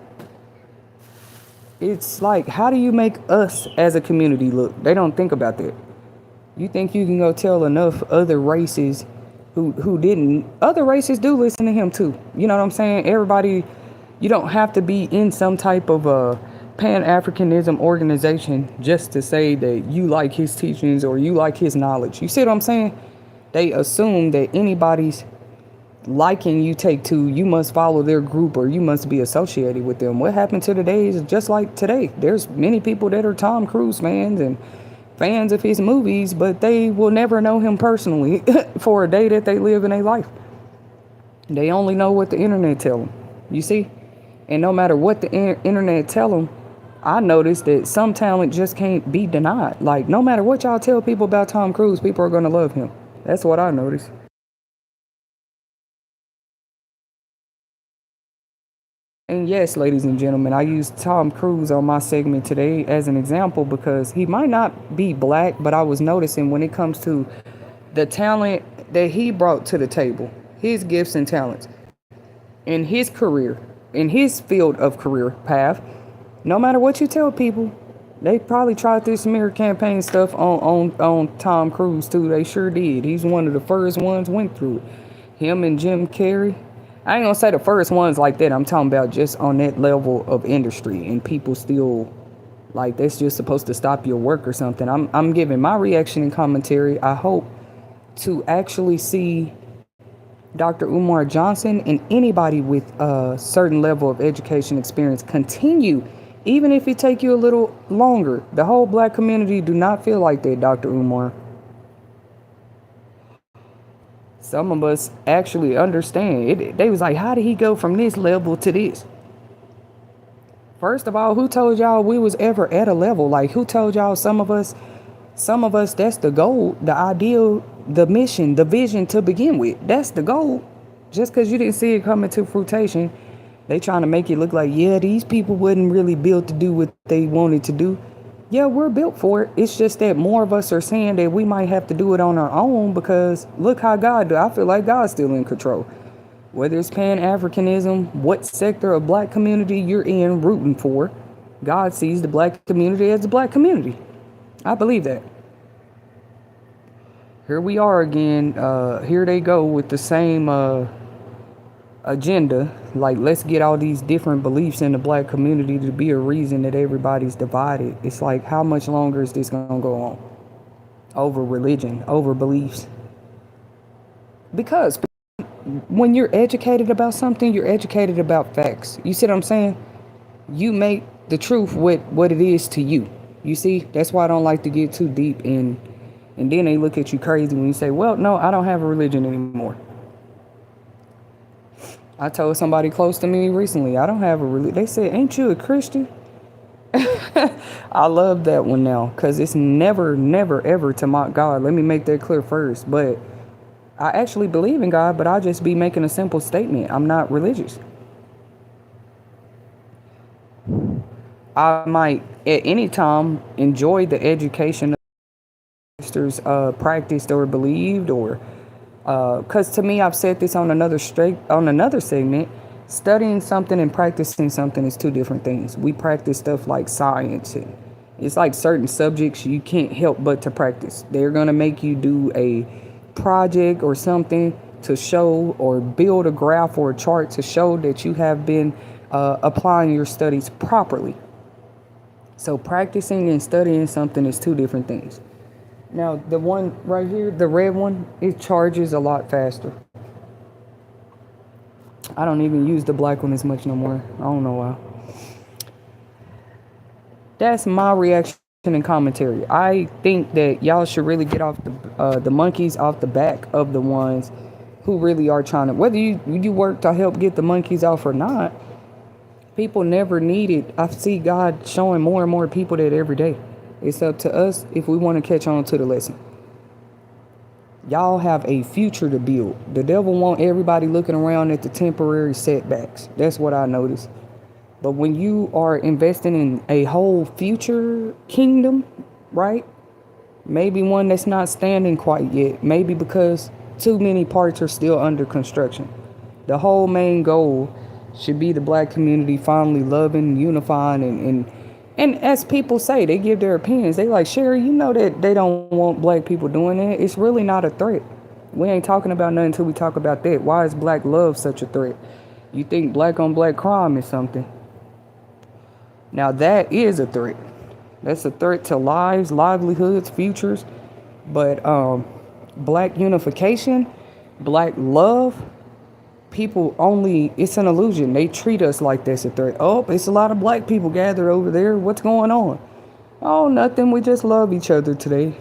Speaker 1: It's like, how do you make us as a community look? They don't think about that. You think you can go tell enough other races who didn't? Other races do listen to him too. You know what I'm saying? Everybody, you don't have to be in some type of a Pan-Africanism organization just to say that you like his teachings or you like his knowledge. You see what I'm saying? They assume that anybody's liking you take to, you must follow their group or you must be associated with them. What happened to today is just like today. There's many people that are Tom Cruise fans and fans of his movies, but they will never know him personally for a day that they live in their life. They only know what the internet tell them. You see? And no matter what the internet tell them, I noticed that some talent just can't be denied. Like, no matter what y'all tell people about Tom Cruise, people are going to love him. That's what I noticed. And yes, ladies and gentlemen, I used Tom Cruise on my segment today as an example because he might not be black, but I was noticing when it comes to the talent that he brought to the table, his gifts and talents, in his career, in his field of career path, no matter what you tell people, they probably tried this smear campaign stuff on Tom Cruise too. They sure did. He's one of the first ones went through it. Him and Jim Carrey. I ain't gonna say the first ones like that. I'm talking about just on that level of industry and people still like that's just supposed to stop your work or something. I'm giving my reaction and commentary. I hope to actually see Dr. Umar Johnson and anybody with a certain level of education experience continue, even if it take you a little longer. The whole black community do not feel like that, Dr. Umar. Some of us actually understand it. They was like, how did he go from this level to this? First of all, who told y'all we was ever at a level? Like, who told y'all some of us, that's the goal, the ideal, the mission, the vision to begin with. That's the goal. Just because you didn't see it coming to fruition, they trying to make it look like, yeah, these people wasn't really built to do what they wanted to do. Yeah, we're built for it. It's just that more of us are saying that we might have to do it on our own because look how God do. I feel like God's still in control. Whether it's Pan-Africanism, what sector of black community you're in rooting for, God sees the black community as the black community. I believe that. Here we are again. Here they go with the same agenda. Like, let's get all these different beliefs in the black community to be a reason that everybody's divided. It's like, how much longer is this going to go on? Over religion, over beliefs. Because when you're educated about something, you're educated about facts. You see what I'm saying? You make the truth what it is to you. You see? That's why I don't like to get too deep in. And then they look at you crazy when you say, well, no, I don't have a religion anymore. I told somebody close to me recently, I don't have a religion. They said, ain't you a Christian? I love that one now because it's never, never, ever to mock God. Let me make that clear first. But I actually believe in God, but I just be making a simple statement. I'm not religious. I might at any time enjoy the education of sisters practiced or believed, or because to me, I've said this on another segment. Studying something and practicing something is two different things. We practice stuff like science, and it's like certain subjects you can't help but to practice. They're gonna make you do a project or something to show, or build a graph or a chart to show that you have been applying your studies properly. So practicing and studying something is two different things. Now, the one right here, the red one, it charges a lot faster. I don't even use the black one as much no more. I don't know why. That's my reaction and commentary. I think that y'all should really get off the monkeys off the back of the ones who really are trying to, whether you work to help get the monkeys off or not, people never need it. I see God showing more and more people that every day. It's up to us if we want to catch on to the lesson. Y'all have a future to build. The devil want everybody looking around at the temporary setbacks. That's what I noticed. But when you are investing in a whole future kingdom, right? Maybe one that's not standing quite yet. Maybe because too many parts are still under construction. The whole main goal should be the black community finally loving, unifying, and And as people say, they give their opinions. They like, Sherry, you know that they don't want black people doing that. It's really not a threat. We ain't talking about nothing until we talk about that. Why is black love such a threat? You think black on black crime is something? Now that is a threat. That's a threat to lives, livelihoods, futures. But black unification, black love, people only, it's an illusion. They treat us like that's a threat. Oh, it's a lot of black people gathered over there. What's going on? Oh, nothing. We just love each other today.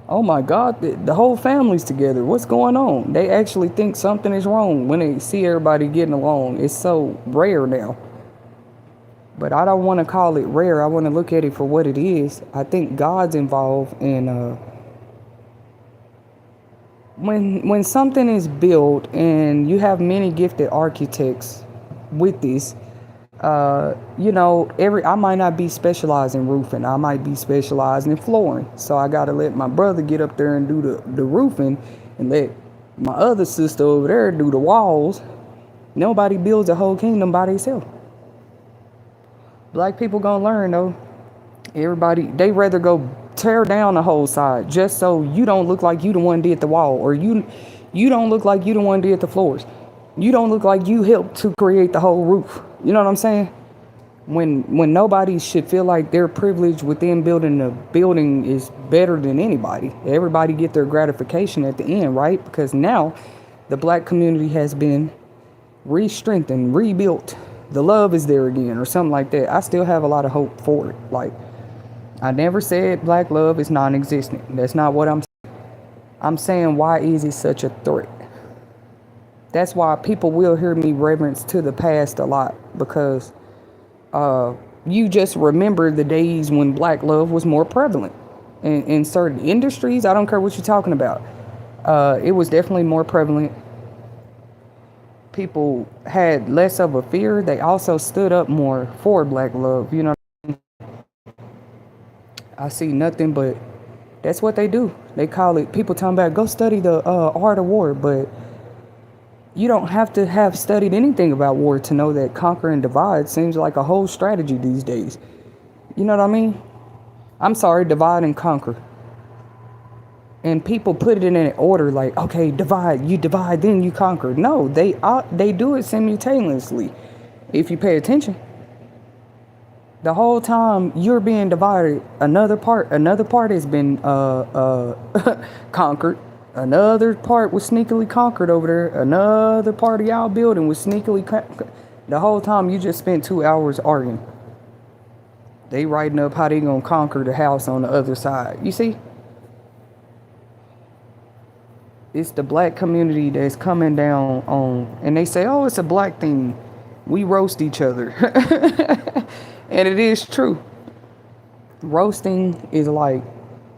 Speaker 1: Oh my God, the whole family's together. What's going on? They actually think something is wrong when they see everybody getting along. It's so rare now. But I don't want to call it rare. I want to look at it for what it is. I think God's involved in when something is built and you have many gifted architects with this. I might not be specialized in roofing. I might be specialized in flooring. So I got to let my brother get up there and do the roofing and let my other sister over there do the walls. Nobody builds a whole kingdom by themselves. Black people gonna learn though. Everybody, they rather go tear down the whole side just so you don't look like you the one did the wall, or you don't look like you the one did the floors. You don't look like you helped to create the whole roof. You know what I'm saying? When nobody should feel like their privilege within building the building is better than anybody. Everybody get their gratification at the end, right? Because now the black community has been re-strengthened, rebuilt. The love is there again or something like that. I still have a lot of hope for it. Like, I never said black love is non-existent. That's not what I'm saying. I'm saying, why is it such a threat? That's why people will hear me reference to the past a lot, because you just remember the days when black love was more prevalent in certain industries. I don't care what you're talking about. It was definitely more prevalent. People had less of a fear. They also stood up more for black love. You know, I see nothing but that's what they do. They call it, people talking about go study the art of war, but you don't have to have studied anything about war to know that conquer and divide seems like a whole strategy these days. You know what I mean? I'm sorry, divide and conquer. And people put it in an order like, okay, you divide, then you conquer. No, they do it simultaneously. If you pay attention, the whole time you're being divided, another part has been conquered. Another part was sneakily conquered over there. Another part of y'all building was sneakily conquered. The whole time you just spent 2 hours arguing. They writing up how they gonna conquer the house on the other side. You see? It's the black community that's coming down on, and they say, oh, it's a black thing. We roast each other. And it is true. Roasting is like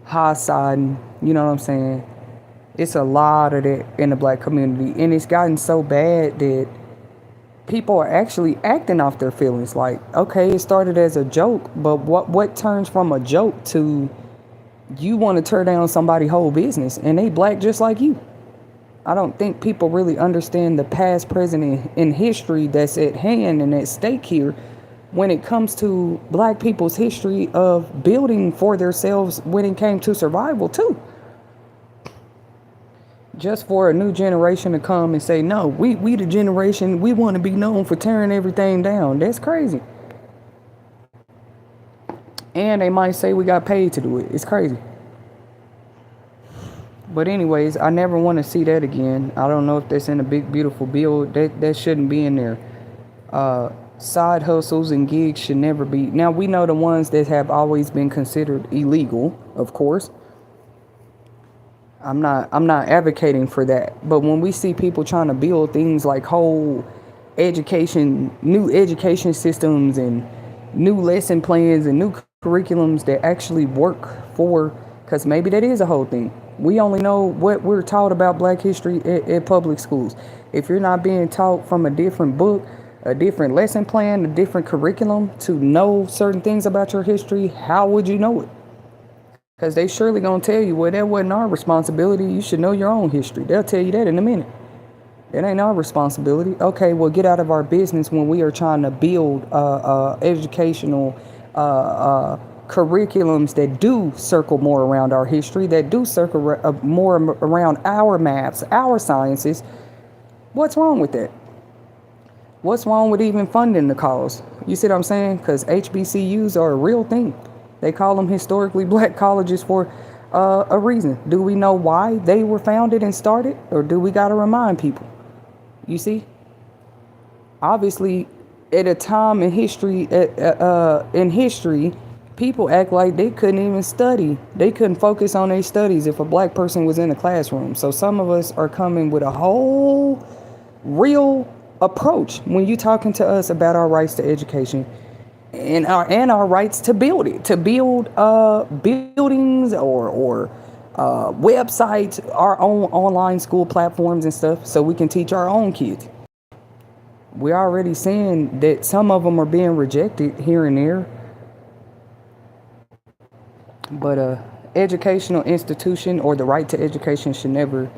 Speaker 1: high-siding, you know what I'm saying? It's a lot of that in the black community. And it's gotten so bad that people are actually acting off their feelings. Like, okay, it started as a joke, but what turns from a joke to you want to tear down somebody's whole business and they black just like you? I don't think people really understand the past, present, and history that's at hand and at stake here when it comes to black people's history of building for themselves when it came to survival too. Just for a new generation to come and say, no, we the generation, we want to be known for tearing everything down. That's crazy. And they might say we got paid to do it. It's crazy. But anyways, I never want to see that again. I don't know if that's in a big, beautiful bill. That shouldn't be in there. Side hustles and gigs should never be. Now, we know the ones that have always been considered illegal, of course. I'm not advocating for that. But when we see people trying to build things like whole education, new education systems and new lesson plans and new curriculums that actually work for, because maybe that is a whole thing. We only know what we're taught about black history at public schools. If you're not being taught from a different book, a different lesson plan, a different curriculum to know certain things about your history, how would you know it? Because they surely going to tell you, well, that wasn't our responsibility. You should know your own history. They'll tell you that in a minute. It ain't our responsibility. Okay, well, get out of our business when we are trying to build educational curriculums that do circle more around our history, that do circle more around our maths, our sciences. What's wrong with that? What's wrong with even funding the cause? You see what I'm saying? Because HBCUs are a real thing. They call them historically black colleges for a reason. Do we know why they were founded and started? Or do we got to remind people? You see? Obviously, at a time in history, people act like they couldn't even study. They couldn't focus on their studies if a black person was in the classroom. So some of us are coming with a whole real approach when you talking to us about our rights to education and our rights to build it, to build buildings or websites, our own online school platforms and stuff, so we can teach our own kids. We're already seeing that some of them are being rejected here and there, but educational institution or the right to education should never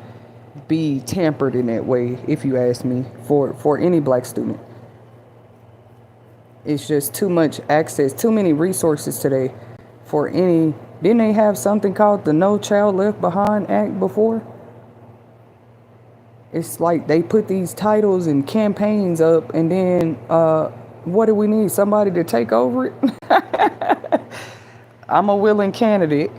Speaker 1: be tampered in that way, if you ask me, for any black student. It's just too much access, too many resources today for any. Didn't they have something called the No Child Left Behind Act before? It's like they put these titles and campaigns up, and then what do we need? Somebody to take over it? I'm a willing candidate.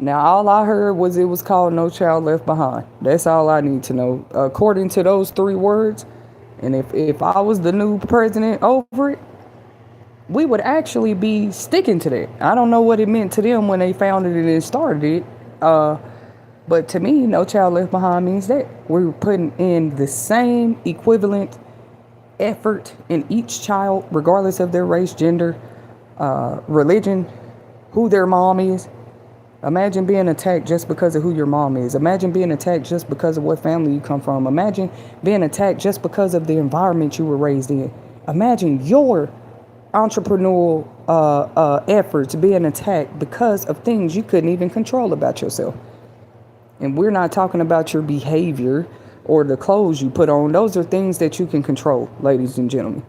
Speaker 1: Now, all I heard was it was called No Child Left Behind. That's all I need to know. According to those 3 words, and if I was the new president over it, we would actually be sticking to that. I don't know what it meant to them when they founded it and started it. But to me, No Child Left Behind means that we're putting in the same equivalent effort in each child, regardless of their race, gender, religion, who their mom is. Imagine being attacked just because of who your mom is. Imagine being attacked just because of what family you come from. Imagine being attacked just because of the environment you were raised in. Imagine your entrepreneurial efforts being attacked because of things you couldn't even control about yourself. And we're not talking about your behavior or the clothes you put on. Those are things that you can control, ladies and gentlemen.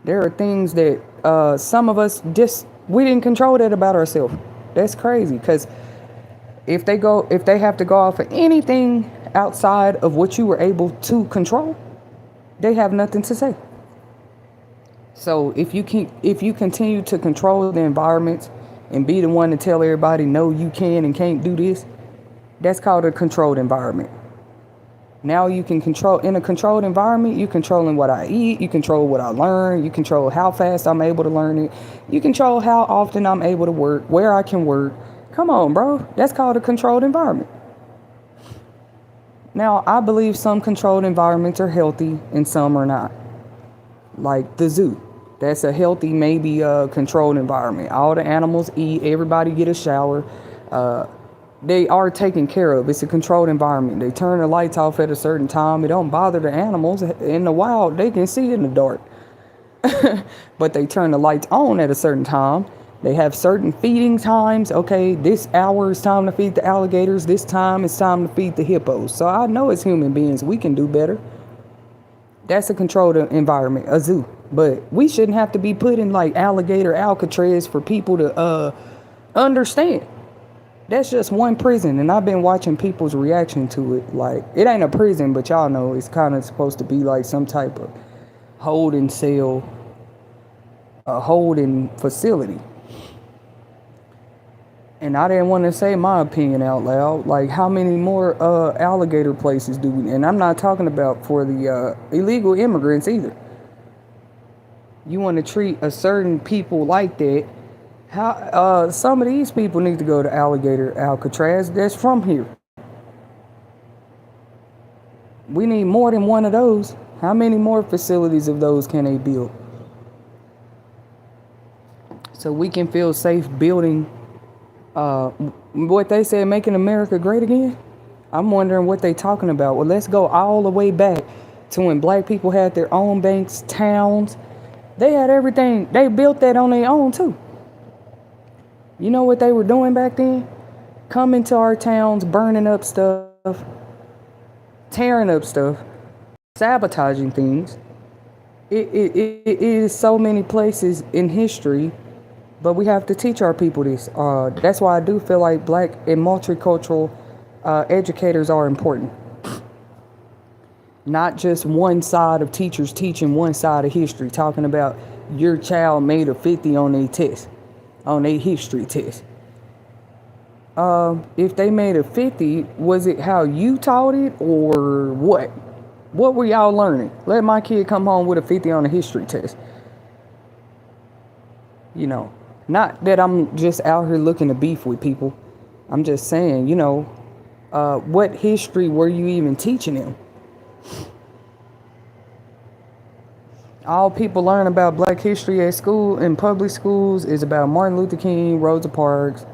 Speaker 1: There are things that some of us we didn't control that about ourselves. That's crazy, because if they have to go off of anything outside of what you were able to control, they have nothing to say. So if you continue to control the environment and be the one to tell everybody no, you can and can't do this, that's called a controlled environment. Now you can control, in a controlled environment, you're controlling what I eat, you control what I learn, you control how fast I'm able to learn it, you control how often I'm able to work, where I can work. Come on, bro. That's called a controlled environment. Now, I believe some controlled environments are healthy and some are not. Like the zoo. That's a healthy, maybe controlled environment. All the animals eat, everybody get a shower. They are taken care of. It's a controlled environment. They turn the lights off at a certain time. It don't bother the animals. In the wild, they can see in the dark. But they turn the lights on at a certain time. They have certain feeding times. Okay, this hour is time to feed the alligators. This time it's time to feed the hippos. So I know as human beings, we can do better. That's a controlled environment, a zoo. But we shouldn't have to be put in like alligator Alcatraz for people to understand. That's just one prison, and I've been watching people's reaction to it. Like, it ain't a prison, but y'all know it's kind of supposed to be like some type of holding cell, a holding facility. And I didn't want to say my opinion out loud. Like, how many more alligator places do we? And I'm not talking about for the illegal immigrants either. You want to treat a certain people like that. How some of these people need to go to alligator Alcatraz that's from here. We need more than one of those. How many more facilities of those can they build? So we can feel safe building what they said, making America great again. I'm wondering what they talking about. Well, let's go all the way back to when black people had their own banks, towns. They had everything. They built that on their own too. You know what they were doing back then? Coming to our towns, burning up stuff, tearing up stuff, sabotaging things. It is so many places in history, but we have to teach our people this. That's why I do feel like black and multicultural educators are important. Not just one side of teachers teaching one side of history, talking about your child made a 50 on a test, on a history test. If they made a 50, was it how you taught it or what? What were y'all learning? Let my kid come home with a 50 on a history test. You know, not that I'm just out here looking to beef with people. I'm just saying, what history were you even teaching them? All people learn about black history at school, in public schools, is about Martin Luther King, Rosa Parks.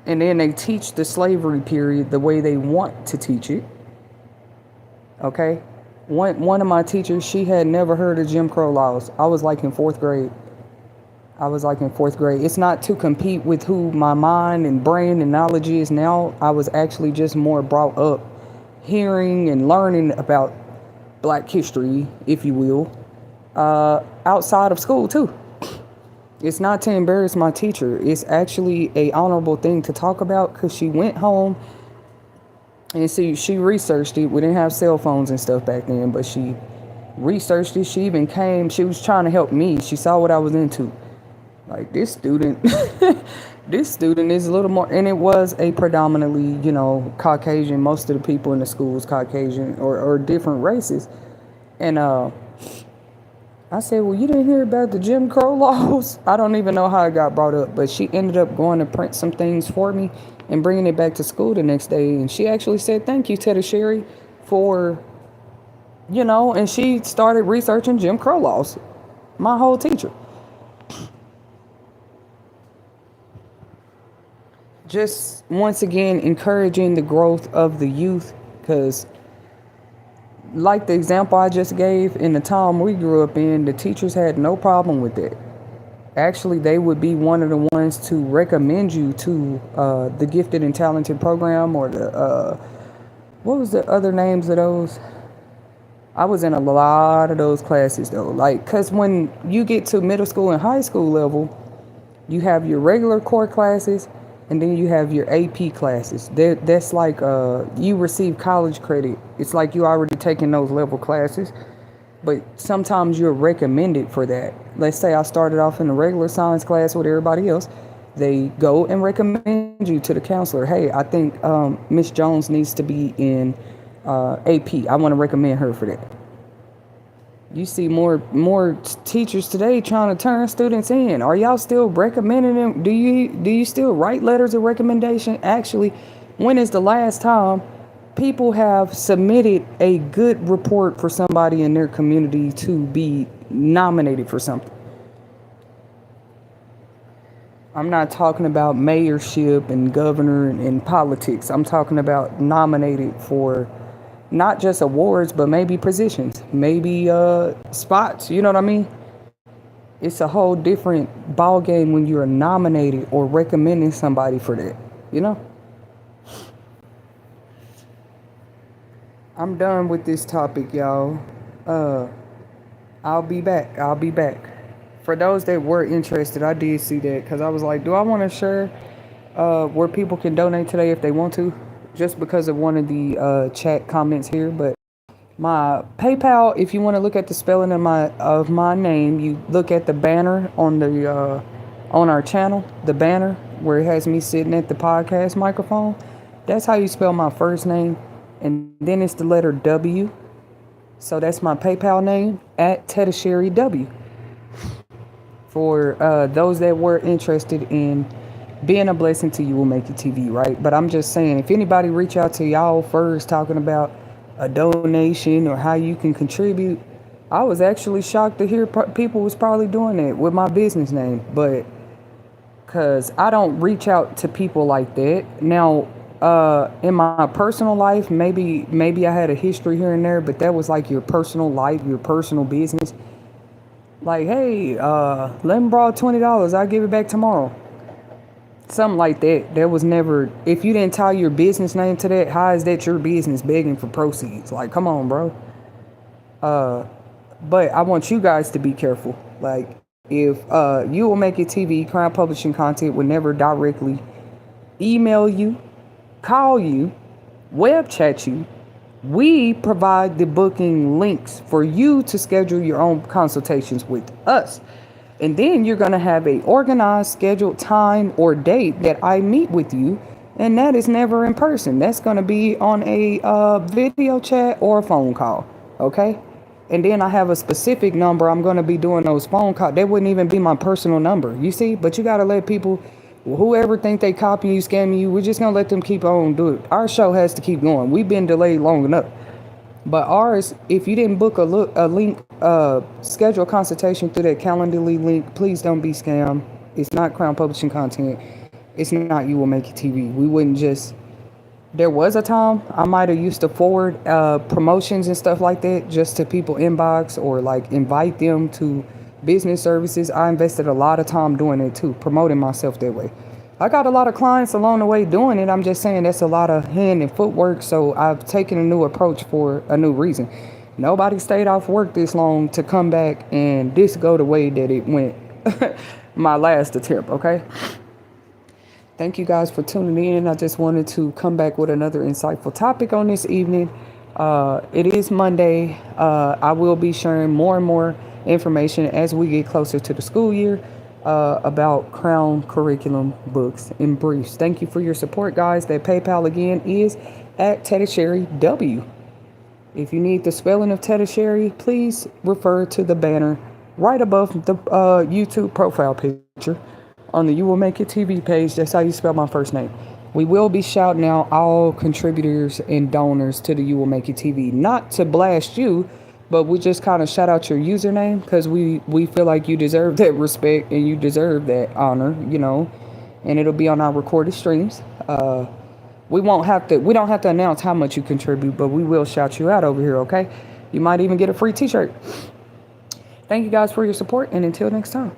Speaker 1: And then they teach the slavery period the way they want to teach it. Okay? One of my teachers, she had never heard of Jim Crow laws. I was like in fourth grade. It's not to compete with who my mind and brain and knowledge is now. I was actually just more brought up hearing and learning about black history, if you will, outside of school too. It's not to embarrass my teacher. It's actually a honorable thing to talk about because she went home and she researched it. We didn't have cell phones and stuff back then, but she researched it. She was trying to help me. She saw what I was into. Like, this student is a little more, and it was a predominantly, Caucasian. Most of the people in the school was Caucasian or different races. And I said, well, you didn't hear about the Jim Crow laws? I don't even know how it got brought up, but she ended up going to print some things for me and bringing it back to school the next day. And she actually said, thank you, Teddy Sherry, for, and she started researching Jim Crow laws. My whole teacher. Just once again, encouraging the growth of the youth, because like the example I just gave, in the time we grew up in, the teachers had no problem with it. Actually, they would be one of the ones to recommend you to the gifted and talented program, or the what was the other names of those? I was in a lot of those classes though, because when you get to middle school and high school level, you have your regular core classes, and then you have your AP classes. That's like you receive college credit. It's like you already taking those level classes, but sometimes you're recommended for that. Let's say I started off in a regular science class with everybody else. They go and recommend you to the counselor. Hey, I think Miss Jones needs to be in AP. I want to recommend her for that. You see more teachers today trying to turn students in. Are y'all still recommending them? Do you still write letters of recommendation? Actually, when is the last time people have submitted a good report for somebody in their community to be nominated for something? I'm not talking about mayorship and governor and politics. I'm talking about nominated for not just awards, but maybe positions, maybe spots. You know what I mean? It's a whole different ball game when you're nominated or recommending somebody for that. I'm done with this topic, y'all. I'll be back. For those that were interested, I did see that, because I was like, do I want to share where people can donate today if they want to? Just because of one of the chat comments here. But my PayPal, if you want to look at the spelling of my name, you look at the banner on the on our channel, the banner where it has me sitting at the podcast microphone. That's how you spell my first name, and then it's the letter W. So that's my PayPal name, at Teddy W. For those that were interested in being a blessing to you will make it TV, right? But I'm just saying, if anybody reach out to y'all first talking about a donation or how you can contribute, I was actually shocked to hear people was probably doing that with my business name. But because I don't reach out to people like that. Now, in my personal life, maybe I had a history here and there, but that was like your personal life, your personal business. Like, hey, let me borrow $20. I'll give it back tomorrow. something like that. There was never, if you didn't tie your business name to that, how is that your business begging for proceeds? Like, come on, bro. But I want you guys to be careful. Like, if You Will Make It TV, Crown Publishing Content would never directly email you, call you, web chat you. We provide the booking links for you to schedule your own consultations with us. And then you're going to have a organized scheduled time or date that I meet with you. And that is never in person. That's going to be on a video chat or a phone call. Okay. And then I have a specific number. I'm going to be doing those phone calls. That wouldn't even be my personal number. You see, but you got to let people, whoever think they copy you, scamming you, we're just going to let them keep on do it. Our show has to keep going. We've been delayed long enough. But ours, if you didn't book a link, schedule a consultation through that Calendly link, please don't be scammed. It's not Crown Publishing Content. It's not You Will Make It TV. We wouldn't just, there was a time I might have used to forward promotions and stuff like that just to people inbox or like invite them to business services. I invested a lot of time doing it too, promoting myself that way. I got a lot of clients along the way doing it. I'm just saying that's a lot of hand and footwork. So I've taken a new approach for a new reason. Nobody stayed off work this long to come back and this go the way that it went my last attempt. Okay. Thank you guys for tuning in. I just wanted to come back with another insightful topic on this evening. It is Monday. I will be sharing more and more information as we get closer to the school year. About Crown curriculum books and briefs. Thank you for your support, guys. That PayPal again is at @TeddySherryW. If you need the spelling of Teddy, please refer to the banner right above the YouTube profile picture on the You Will Make It TV page. That's how you spell my first name. We will be shouting out all contributors and donors to the You Will Make It TV, not to blast you, but we just kind of shout out your username because we feel like you deserve that respect and you deserve that honor, you know, and it'll be on our recorded streams. We don't have to announce how much you contribute, but we will shout you out over here. Okay. You might even get a free t-shirt. Thank you guys for your support. And until next time.